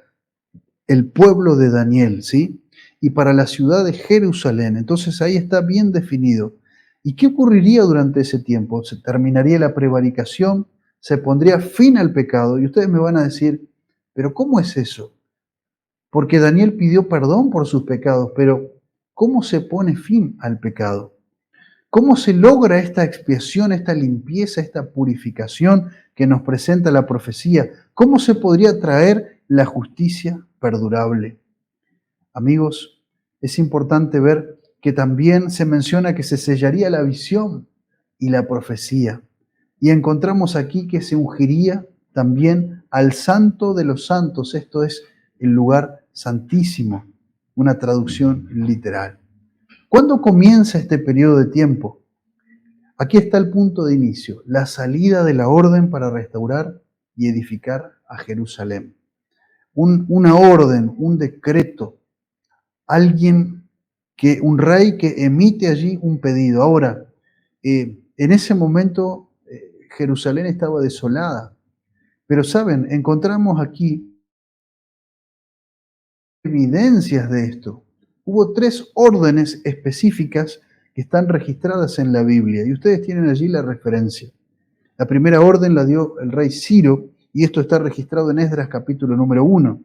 B: el pueblo de Daniel, ¿sí? Y para la ciudad de Jerusalén. Entonces ahí está bien definido. ¿Y qué ocurriría durante ese tiempo? Se terminaría la prevaricación, se pondría fin al pecado. Y ustedes me van a decir, ¿pero cómo es eso? Porque Daniel pidió perdón por sus pecados, pero ¿cómo se pone fin al pecado? ¿Cómo se logra esta expiación, esta limpieza, esta purificación que nos presenta la profecía? ¿Cómo se podría traer la justicia perdurable? Amigos, es importante ver que también se menciona que se sellaría la visión y la profecía. Y encontramos aquí que se ungiría también al Santo de los Santos, esto es el lugar santísimo, una traducción literal. ¿Cuándo comienza este periodo de tiempo? Aquí está el punto de inicio, la salida de la orden para restaurar y edificar a Jerusalén. Una orden, un decreto, un rey que emite allí un pedido. Ahora, en ese momento Jerusalén estaba desolada, pero saben, encontramos aquí evidencias de esto. Hubo 3 órdenes específicas que están registradas en la Biblia y ustedes tienen allí la referencia. La primera orden la dio el rey Ciro y esto está registrado en Esdras capítulo número 1.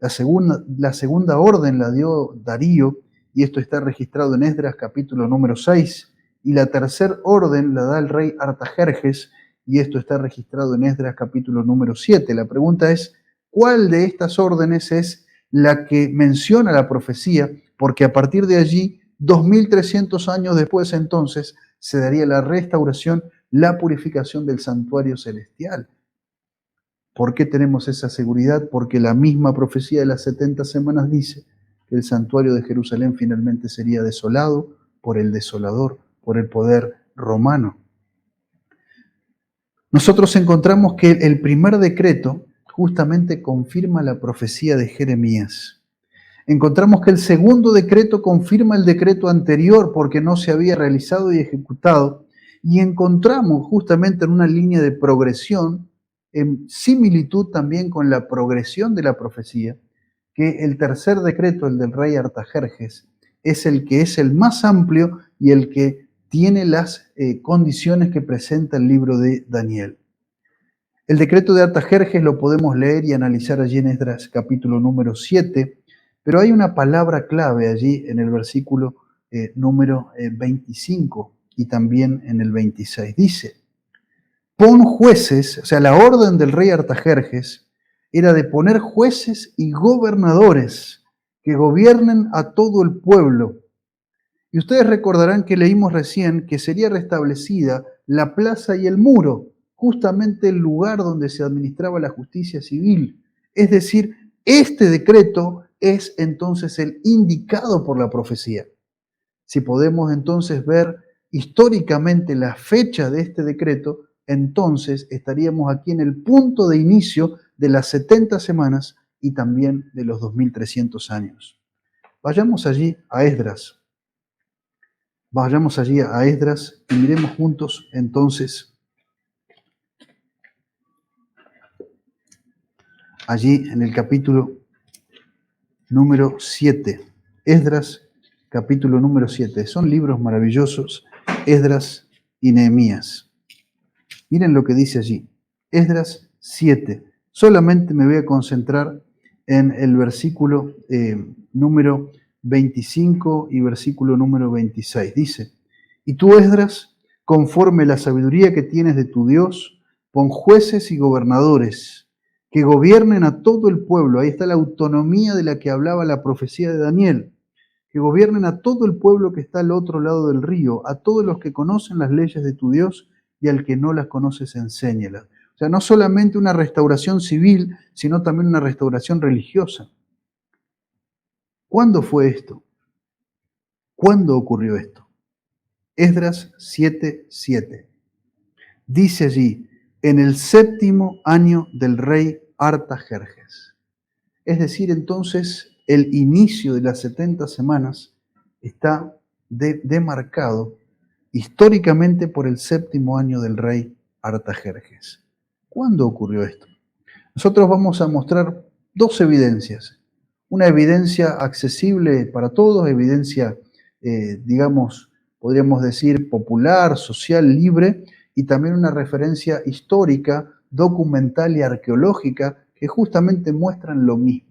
B: La segunda orden la dio Darío y esto está registrado en Esdras capítulo número 6. Y la tercera orden la da el rey Artajerjes y esto está registrado en Esdras capítulo número 7. La pregunta es, ¿cuál de estas órdenes es la que menciona la profecía? Porque a partir de allí, 2300 años después entonces, se daría la restauración la purificación del santuario celestial. ¿Por qué tenemos esa seguridad? Porque la misma profecía de las 70 semanas dice que el santuario de Jerusalén finalmente sería desolado por el desolador, por el poder romano. Nosotros encontramos que el primer decreto justamente confirma la profecía de Jeremías. Encontramos que el segundo decreto confirma el decreto anterior porque no se había realizado y ejecutado. Y encontramos justamente en una línea de progresión, en similitud también con la progresión de la profecía, que el tercer decreto, el del rey Artajerjes, es el que es el más amplio y el que tiene las condiciones que presenta el libro de Daniel. El decreto de Artajerjes lo podemos leer y analizar allí en Esdras capítulo número 7, pero hay una palabra clave allí en el versículo número 25 y también en el 26. Dice, pon jueces, o sea, la orden del rey Artajerjes era de poner jueces y gobernadores que gobiernen a todo el pueblo. Y ustedes recordarán que leímos recién que sería restablecida la plaza y el muro, justamente el lugar donde se administraba la justicia civil. Es decir, este decreto es entonces el indicado por la profecía. Si podemos entonces ver históricamente la fecha de este decreto, entonces estaríamos aquí en el punto de inicio de las 70 semanas y también de los 2300 años. Vayamos allí a Esdras. Vayamos allí a Esdras y miremos juntos entonces allí en el capítulo número 7. Esdras, capítulo número 7. Son libros maravillosos, Esdras y Nehemías. Miren lo que dice allí. Esdras 7. Solamente me voy a concentrar en el versículo número 25 y versículo número 26. Dice, y tú, Esdras, conforme la sabiduría que tienes de tu Dios, pon jueces y gobernadores que gobiernen a todo el pueblo. Ahí está la autonomía de la que hablaba la profecía de Daniel. Que gobiernen a todo el pueblo que está al otro lado del río, a todos los que conocen las leyes de tu Dios y al que no las conoces, enséñalas. O sea, no solamente una restauración civil, sino también una restauración religiosa. ¿Cuándo fue esto? ¿Cuándo ocurrió esto? Esdras 7:7. Dice allí, en el 7º año del rey Artajerjes. Es decir, entonces, el inicio de las 70 semanas está demarcado históricamente por el 7º año del rey Artajerjes. ¿Cuándo ocurrió esto? Nosotros vamos a mostrar dos evidencias. Una evidencia accesible para todos, evidencia, digamos, podríamos decir, popular, social, libre, y también una referencia histórica, documental y arqueológica que justamente muestran lo mismo.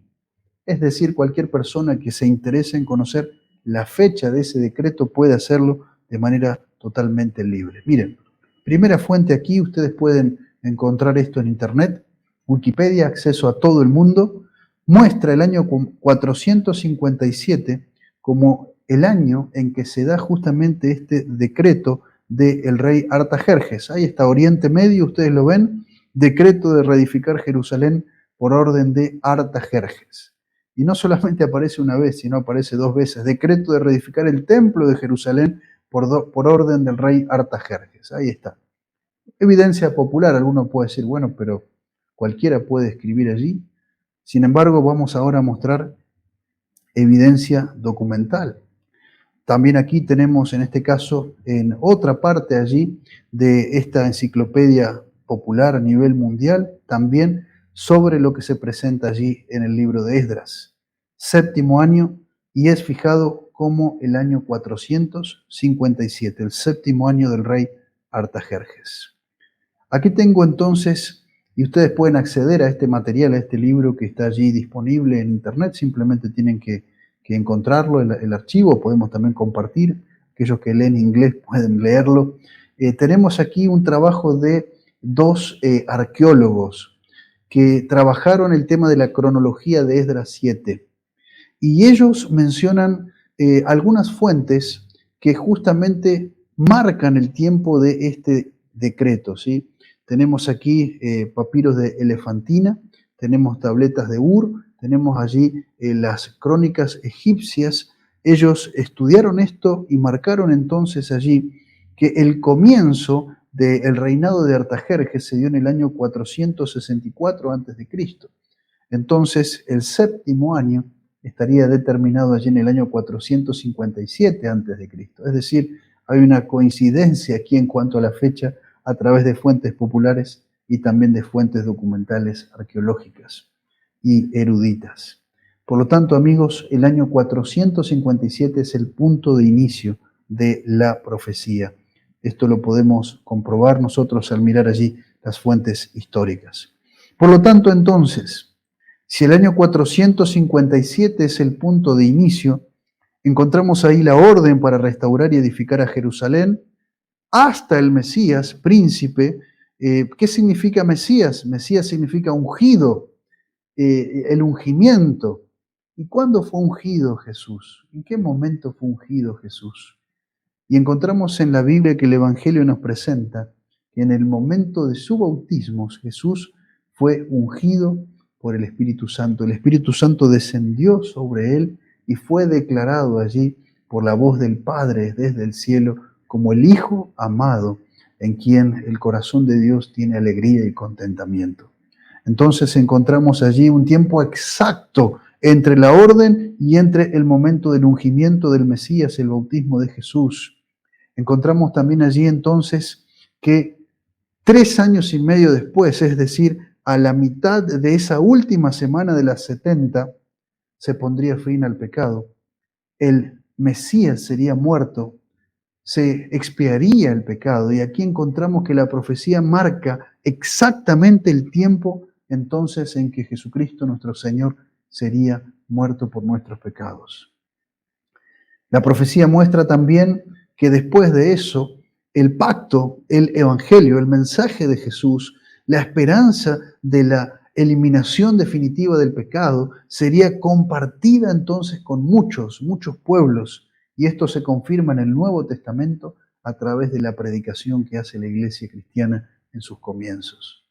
B: Es decir, cualquier persona que se interese en conocer la fecha de ese decreto puede hacerlo de manera totalmente libre. Miren, primera fuente aquí, ustedes pueden encontrar esto en internet, Wikipedia, acceso a todo el mundo, muestra el año 457 como el año en que se da justamente este decreto del rey Artajerjes. Ahí está, Oriente Medio, ustedes lo ven, decreto de reedificar Jerusalén por orden de Artajerjes. Y no solamente aparece una vez, sino aparece dos veces, decreto de reedificar el templo de Jerusalén por orden del rey Artajerjes. Ahí está. Evidencia popular, alguno puede decir, bueno, pero cualquiera puede escribir allí. Sin embargo, vamos ahora a mostrar evidencia documental. También aquí tenemos, en este caso, en otra parte allí de esta enciclopedia popular a nivel mundial, también sobre lo que se presenta allí en el libro de Esdras. 7º año, y es fijado como el año 457, el 7º año del rey Artajerjes. Aquí tengo entonces, y ustedes pueden acceder a este material, a este libro que está allí disponible en internet, simplemente tienen que encontrarlo, el archivo, podemos también compartir, aquellos que leen inglés pueden leerlo. Tenemos aquí un trabajo de dos arqueólogos que trabajaron el tema de la cronología de Esdras 7, y ellos mencionan algunas fuentes que justamente marcan el tiempo de este decreto, ¿sí? Tenemos aquí papiros de Elefantina, tenemos tabletas de Ur, tenemos allí las crónicas egipcias. Ellos estudiaron esto y marcaron entonces allí que el comienzo del reinado de Artajerjes se dio en el año 464 a.C. Entonces, el séptimo año estaría determinado allí en el año 457 a.C. Es decir, hay una coincidencia aquí en cuanto a la fecha a través de fuentes populares y también de fuentes documentales arqueológicas y eruditas. Por lo tanto, amigos, el año 457 es el punto de inicio de la profecía. Esto lo podemos comprobar nosotros al mirar allí las fuentes históricas. Por lo tanto, entonces, si el año 457 es el punto de inicio, encontramos ahí la orden para restaurar y edificar a Jerusalén hasta el Mesías, príncipe. ¿Qué significa Mesías? Mesías significa ungido, el ungimiento. ¿Y cuándo fue ungido Jesús? ¿En qué momento fue ungido Jesús? Y encontramos en la Biblia que el Evangelio nos presenta que en el momento de su bautismo Jesús fue ungido por el Espíritu Santo. El Espíritu Santo descendió sobre él y fue declarado allí por la voz del Padre desde el cielo como el Hijo amado en quien el corazón de Dios tiene alegría y contentamiento. Entonces encontramos allí un tiempo exacto entre la orden y entre el momento del ungimiento del Mesías, el bautismo de Jesús. Encontramos también allí entonces que 3 años y medio después, es decir, a la mitad de esa última semana de las 70, se pondría fin al pecado. El Mesías sería muerto, se expiaría el pecado. Y aquí encontramos que la profecía marca exactamente el tiempo entonces en que Jesucristo nuestro Señor sería muerto por nuestros pecados. La profecía muestra también que después de eso, el pacto, el evangelio, el mensaje de Jesús, la esperanza de la eliminación definitiva del pecado, sería compartida entonces con muchos pueblos. Y esto se confirma en el Nuevo Testamento a través de la predicación que hace la iglesia cristiana en sus comienzos.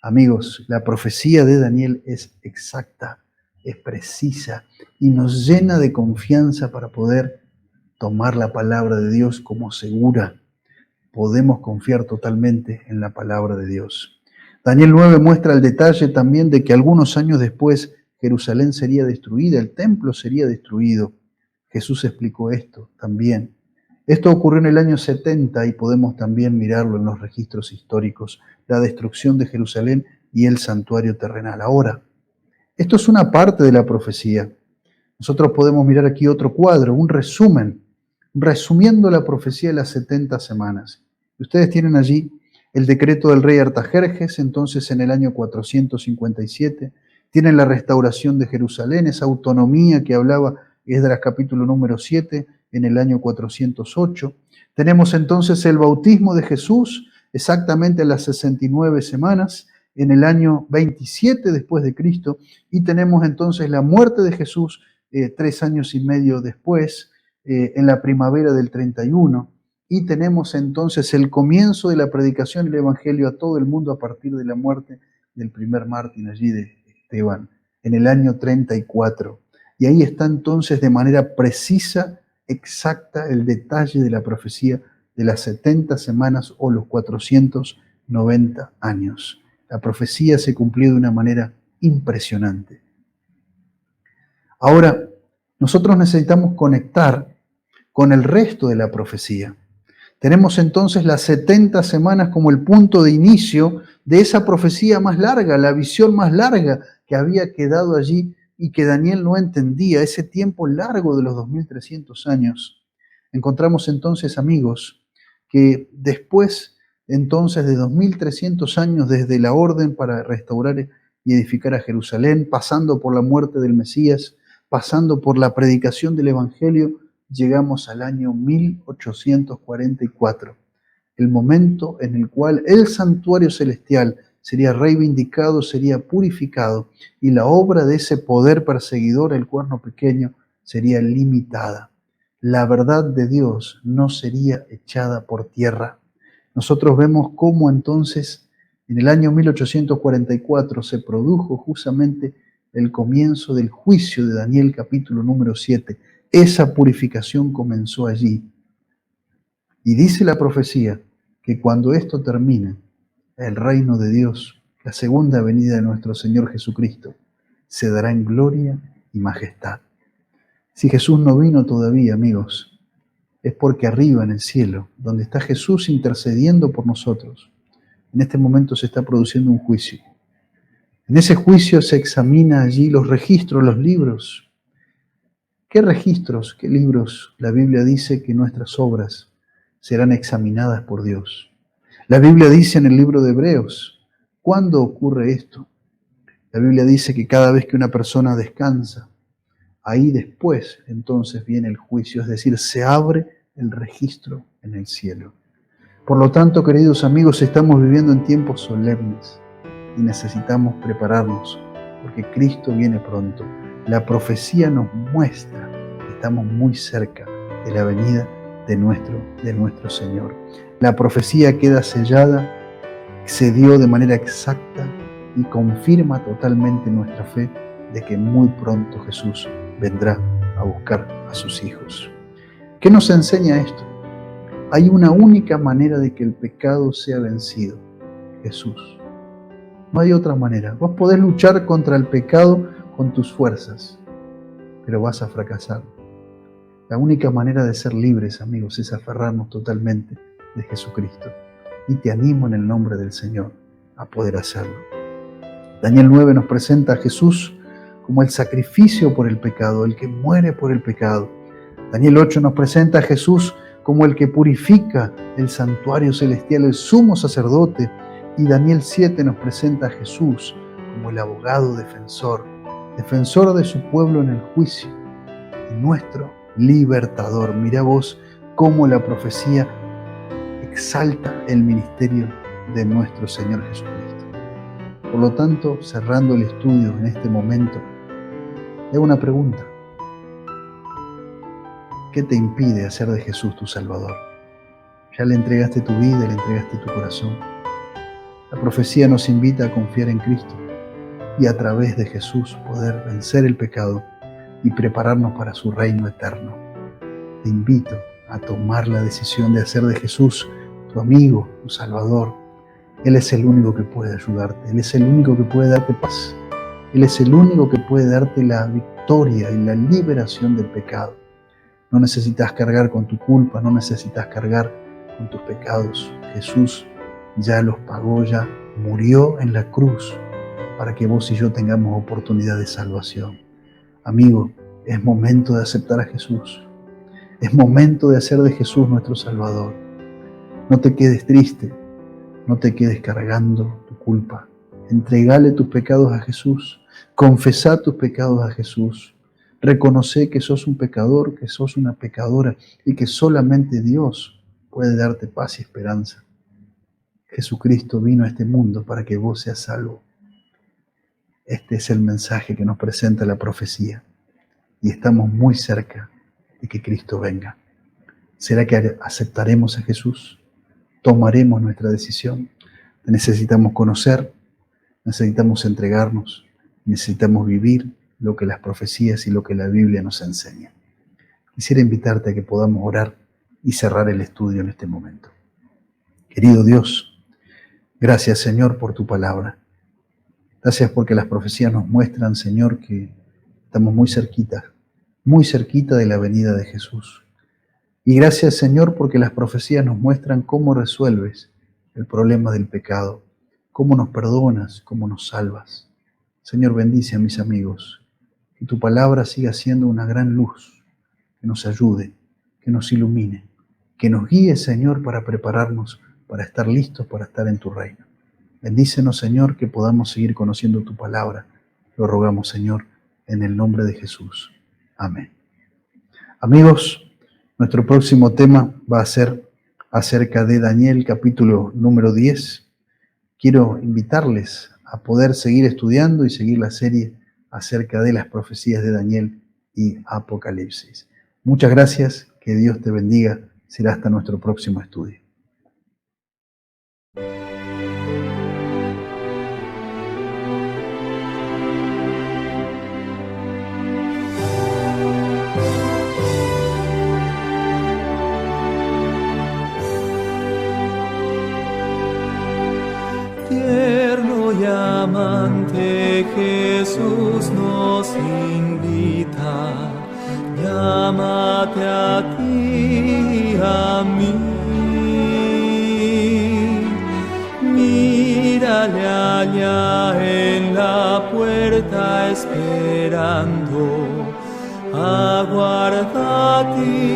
B: Amigos, la profecía de Daniel es exacta, es precisa y nos llena de confianza para poder tomar la palabra de Dios como segura. Podemos confiar totalmente en la palabra de Dios. Daniel 9 muestra el detalle también de que algunos años después Jerusalén sería destruida, el templo sería destruido. Jesús explicó esto también. Esto ocurrió en el año 70 y podemos también mirarlo en los registros históricos, la destrucción de Jerusalén y el santuario terrenal. Ahora, esto es una parte de la profecía. Nosotros podemos mirar aquí otro cuadro, un resumen, resumiendo la profecía de las 70 semanas. Ustedes tienen allí el decreto del rey Artajerjes, entonces en el año 457, tienen la restauración de Jerusalén, esa autonomía que hablaba Esdras capítulo número 7, en el año 408. Tenemos entonces el bautismo de Jesús, exactamente a las 69 semanas, en el año 27 después de Cristo, y tenemos entonces la muerte de Jesús 3 años y medio después, en la primavera del 31, y tenemos entonces el comienzo de la predicación del Evangelio a todo el mundo a partir de la muerte del primer mártir allí de Esteban, en el año 34. Y ahí está entonces de manera precisa, exacta, el detalle de la profecía de las 70 semanas o los 490 años. La profecía se cumplió de una manera impresionante. Ahora, nosotros necesitamos conectar con el resto de la profecía. Tenemos entonces las 70 semanas como el punto de inicio de esa profecía más larga, la visión más larga que había quedado allí y que Daniel no entendía, ese tiempo largo de los 2300 años. Encontramos entonces, amigos, que después entonces de 2300 años desde la orden para restaurar y edificar a Jerusalén, pasando por la muerte del Mesías, pasando por la predicación del Evangelio, llegamos al año 1844, el momento en el cual el santuario celestial sería reivindicado, sería purificado, y la obra de ese poder perseguidor, el cuerno pequeño, sería limitada. La verdad de Dios no sería echada por tierra. nosotros vemos cómo entonces en el año 1844 se produjo justamente el comienzo del juicio de Daniel capítulo número 7. Esa purificación comenzó allí. Y dice la profecía que cuando esto termine, el reino de Dios, la segunda venida de nuestro Señor Jesucristo, se dará en gloria y majestad. Si Jesús no vino todavía, amigos, es porque arriba en el cielo, donde está Jesús intercediendo por nosotros, en este momento se está produciendo un juicio. En ese juicio se examina allí los registros, los libros. ¿Qué registros, qué libros? La Biblia dice que nuestras obras serán examinadas por Dios. La Biblia dice en el libro de Hebreos, ¿cuándo ocurre esto? La Biblia dice que cada vez que una persona descansa, ahí después entonces viene el juicio, es decir, se abre el registro en el cielo. Por lo tanto, queridos amigos, estamos viviendo en tiempos solemnes y necesitamos prepararnos porque Cristo viene pronto. La profecía nos muestra que estamos muy cerca de la venida de nuestro Señor. La profecía queda sellada, se dio de manera exacta y confirma totalmente nuestra fe de que muy pronto Jesús vendrá a buscar a sus hijos. ¿Qué nos enseña esto? Hay una única manera de que el pecado sea vencido: Jesús. No hay otra manera. Vos podés luchar contra el pecado con tus fuerzas, pero vas a fracasar. La única manera de ser libres, amigos, es aferrarnos totalmente de Jesucristo. Y te animo en el nombre del Señor a poder hacerlo. Daniel 9 nos presenta a Jesús como el sacrificio por el pecado, el que muere por el pecado. Daniel 8 nos presenta a Jesús como el que purifica el santuario celestial, el sumo sacerdote. Y Daniel 7 nos presenta a Jesús como el abogado defensor de su pueblo en el juicio, y nuestro libertador. Mirá vos cómo la profecía exalta el ministerio de nuestro Señor Jesucristo. Por lo tanto, cerrando el estudio en este momento, te hago una pregunta. ¿Qué te impide hacer de Jesús tu Salvador? Ya le entregaste tu vida, le entregaste tu corazón. La profecía nos invita a confiar en Cristo y a través de Jesús poder vencer el pecado y prepararnos para su reino eterno. Te invito a tomar la decisión de hacer de Jesús tu amigo, tu Salvador. Él es el único que puede ayudarte, Él es el único que puede darte paz, Él es el único que puede darte la victoria y la liberación del pecado. No necesitas cargar con tu culpa, no necesitas cargar con tus pecados. Jesús ya los pagó, ya murió en la cruz para que vos y yo tengamos oportunidad de salvación. Amigo, es momento de aceptar a Jesús. Es momento de hacer de Jesús nuestro Salvador. No te quedes triste, no te quedes cargando tu culpa. Entregale tus pecados a Jesús. Confesá tus pecados a Jesús. Reconoce que sos un pecador, que sos una pecadora y que solamente Dios puede darte paz y esperanza. Jesucristo vino a este mundo para que vos seas salvo. Este es el mensaje que nos presenta la profecía y estamos muy cerca de que Cristo venga. ¿Será que aceptaremos a Jesús? ¿Tomaremos nuestra decisión? Necesitamos conocer, necesitamos entregarnos, necesitamos vivir lo que las profecías y lo que la Biblia nos enseña. Quisiera invitarte a que podamos orar y cerrar el estudio en este momento. Querido Dios, gracias Señor por tu palabra. Gracias porque las profecías nos muestran, Señor, que estamos muy cerquita de la venida de Jesús. Y gracias Señor porque las profecías nos muestran cómo resuelves el problema del pecado, cómo nos perdonas, cómo nos salvas. Señor, bendice a mis amigos. Que tu palabra siga siendo una gran luz, que nos ayude, que nos ilumine, que nos guíe, Señor, para prepararnos, para estar listos, para estar en tu reino. Bendícenos, Señor, que podamos seguir conociendo tu palabra. Lo rogamos, Señor, en el nombre de Jesús. Amén. Amigos, nuestro próximo tema va a ser acerca de Daniel, capítulo número 10. Quiero invitarles a poder seguir estudiando y seguir la serie acerca de las profecías de Daniel y Apocalipsis. Muchas gracias, que Dios te bendiga. Será hasta nuestro próximo estudio.
A: Jesús nos invita, llámate a ti y a mí. Mírale allá en la puerta esperando, aguarda a ti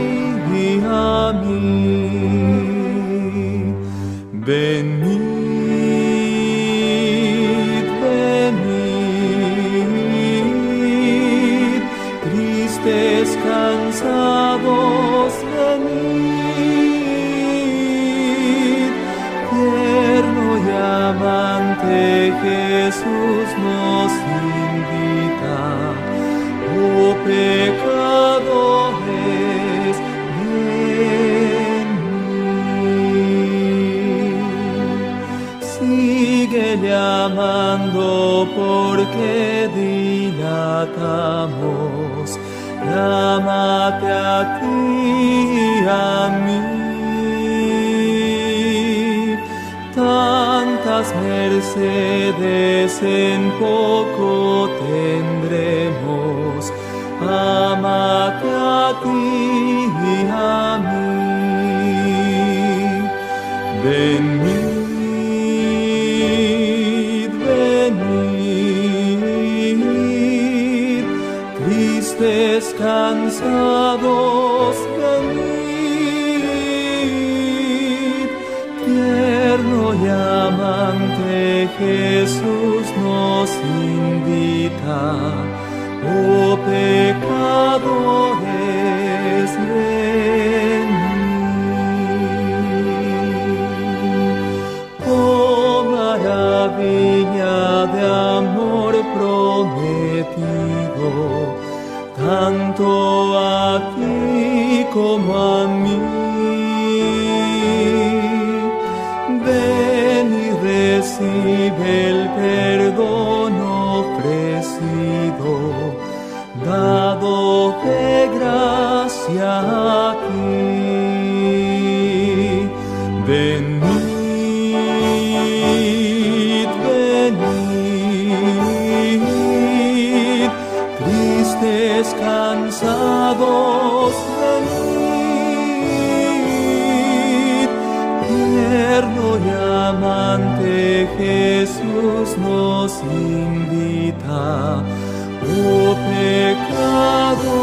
A: y a mí. Venid, venid, tristes, cansados, venid, tierno y amante Jesús nos invita, oh pecadores, síguele amando porque dilatamos, llámate a ti y a mí. Tantas mercedes en poco tendremos, ámate a ti y a mí. Venid, venid, tristes, cansados, venid, tierno y amante Jesús nos invita, oh pecadores, venid. Oh maravilla de amor prometido, tanto a ti como a mí. Ven y recibe el perdón ofrecido, dado de gracia a ti. Venid, venid, tristes, cansados, venid, tierno y amante Jesús nos invita, oh pecado.